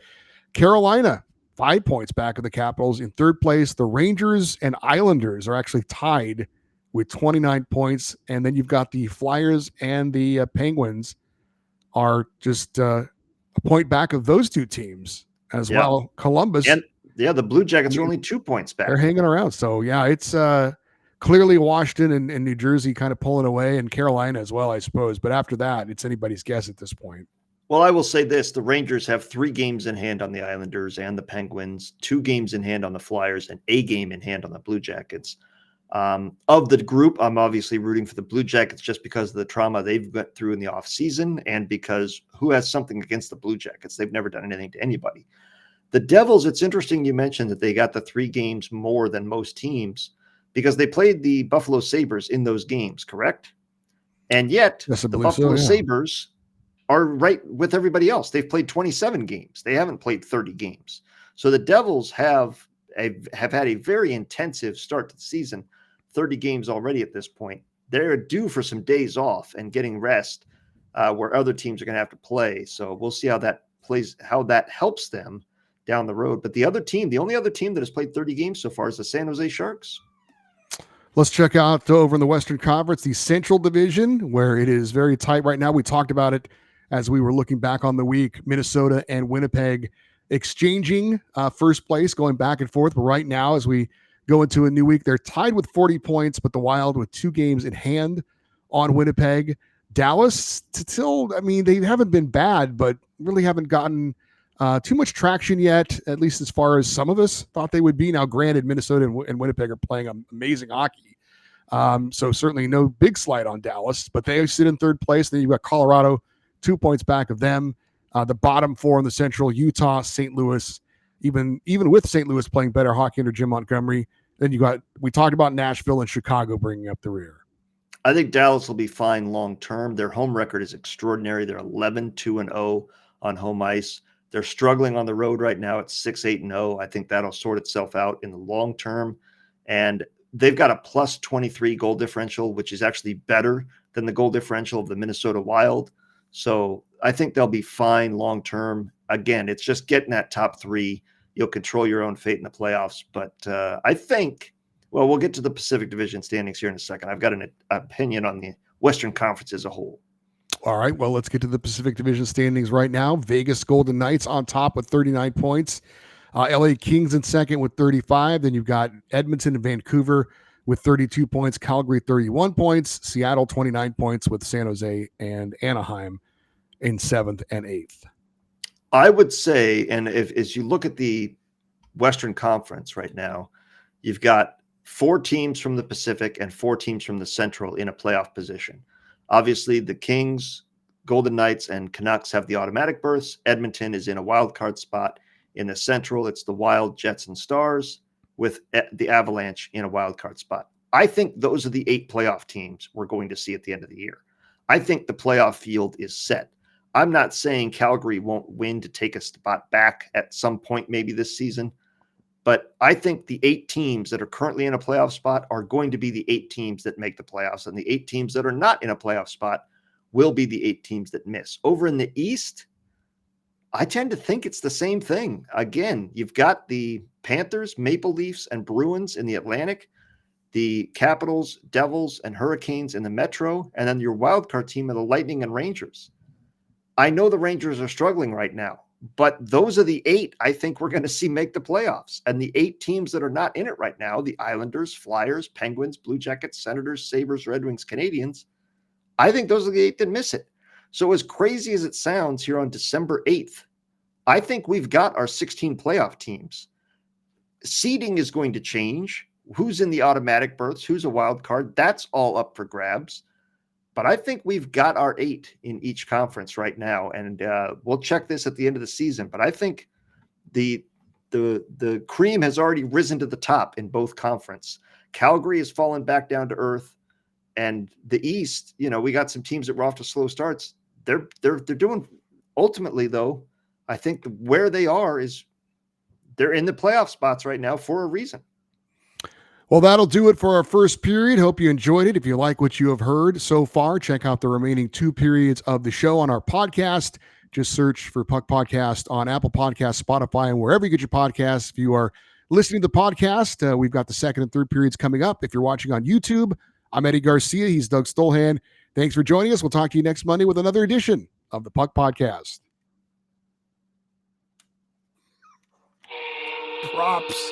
Carolina, 5 points back of the Capitals. In third place, the Rangers and Islanders are actually tied with 29 points. And then you've got the Flyers and the Penguins are just a point back of those two teams as well. Columbus. And the Blue Jackets are only 2 points back. They're hanging around. So, yeah, it's clearly Washington and New Jersey kind of pulling away, and Carolina as well, I suppose. But after that, it's anybody's guess at this point. Well, I will say this. The Rangers have 3 games in hand on the Islanders and the Penguins, 2 games in hand on the Flyers, and a game in hand on the Blue Jackets. Of the group, I'm obviously rooting for the Blue Jackets just because of the trauma they've went through in the offseason and because who has something against the Blue Jackets? They've never done anything to anybody. The Devils, it's interesting you mentioned that they got the 3 games more than most teams because they played the Buffalo Sabres in those games, correct? And yet, the Buffalo Sabres are right with everybody else. They've played 27 games. They haven't played 30 games. So the Devils have had a very intensive start to the season, 30 games already at this point. They're due for some days off and getting rest where other teams are going to have to play. So we'll see how that plays, how that helps them down the road. But the only other team that has played 30 games so far is the San Jose Sharks. Let's check out over in the Western Conference, the Central Division, where it is very tight right now. We talked about it as we were looking back on the week. Minnesota and Winnipeg exchanging first place, going back and forth. But right now, as we go into a new week, they're tied with 40 points, but the Wild with 2 games in hand on Winnipeg. Dallas, still, I mean, they haven't been bad, but really haven't gotten too much traction yet, at least as far as some of us thought they would be. Now, granted, Minnesota and Winnipeg are playing amazing hockey. So certainly no big slide on Dallas, but they sit in third place. Then you've got Colorado 2 points back of them. The bottom 4 in the Central, Utah, St. Louis, even with St. Louis playing better hockey under Jim Montgomery. Then we talked about Nashville and Chicago bringing up the rear. I think Dallas will be fine long term. Their home record is extraordinary. They're 11-2-0 on home ice. They're struggling on the road right now at 6-8-0. I think that'll sort itself out in the long term. And they've got a plus 23 goal differential, which is actually better than the goal differential of the Minnesota Wild. So I think they'll be fine long term. Again, it's just getting that top 3. You'll control your own fate in the playoffs. But I think, well, we'll get to the Pacific Division standings here in a second. I've got an opinion on the Western Conference as a whole. All right, well, let's get to the Pacific Division standings right now. Vegas Golden Knights on top with 39 points. LA Kings in second with 35. Then you've got Edmonton and Vancouver with 32 points. Calgary 31 points. Seattle 29 points with San Jose and Anaheim in 7th and 8th. I would say, and as you look at the Western Conference right now, you've got 4 teams from the Pacific and 4 teams from the Central in a playoff position. Obviously, the Kings, Golden Knights, and Canucks have the automatic berths. Edmonton is in a wild card spot. In the Central, it's the Wild, Jets, and Stars, with the Avalanche in a wild card spot. I think those are the 8 playoff teams we're going to see at the end of the year. I think the playoff field is set. I'm not saying Calgary won't win to take a spot back at some point maybe this season, but I think the 8 teams that are currently in a playoff spot are going to be the 8 teams that make the playoffs, and the 8 teams that are not in a playoff spot will be the 8 teams that miss. Over in the East, I tend to think it's the same thing. Again, you've got the Panthers, Maple Leafs, and Bruins in the Atlantic, the Capitals, Devils, and Hurricanes in the Metro, and then your wild card team are the Lightning and Rangers. I know the Rangers are struggling right now, but those are the 8 I think we're going to see make the playoffs. And the 8 teams that are not in it right now, the Islanders, Flyers, Penguins, Blue Jackets, Senators, Sabres, Red Wings, Canadians, I think those are the 8 that miss it. So as crazy as it sounds here on December 8th, I think we've got our 16 playoff teams. Seeding is going to change. Who's in the automatic berths? Who's a wild card? That's all up for grabs. But I think we've got our 8 in each conference right now, and we'll check this at the end of the season. But I think the cream has already risen to the top in both conference. Calgary has fallen back down to earth, and the East, we got some teams that were off to slow starts. They're doing ultimately though. I think where they are is they're in the playoff spots right now for a reason. Well, that'll do it for our first period. Hope you enjoyed it. If you like what you have heard so far, check out the remaining 2 periods of the show on our podcast. Just search for Puck Podcast on Apple Podcasts, Spotify, and wherever you get your podcasts. If you are listening to the podcast, we've got the 2nd and 3rd periods coming up. If you're watching on YouTube, I'm Eddie Garcia. He's Doug Stolhan. Thanks for joining us. We'll talk to you next Monday with another edition of the Puck Podcast. Props.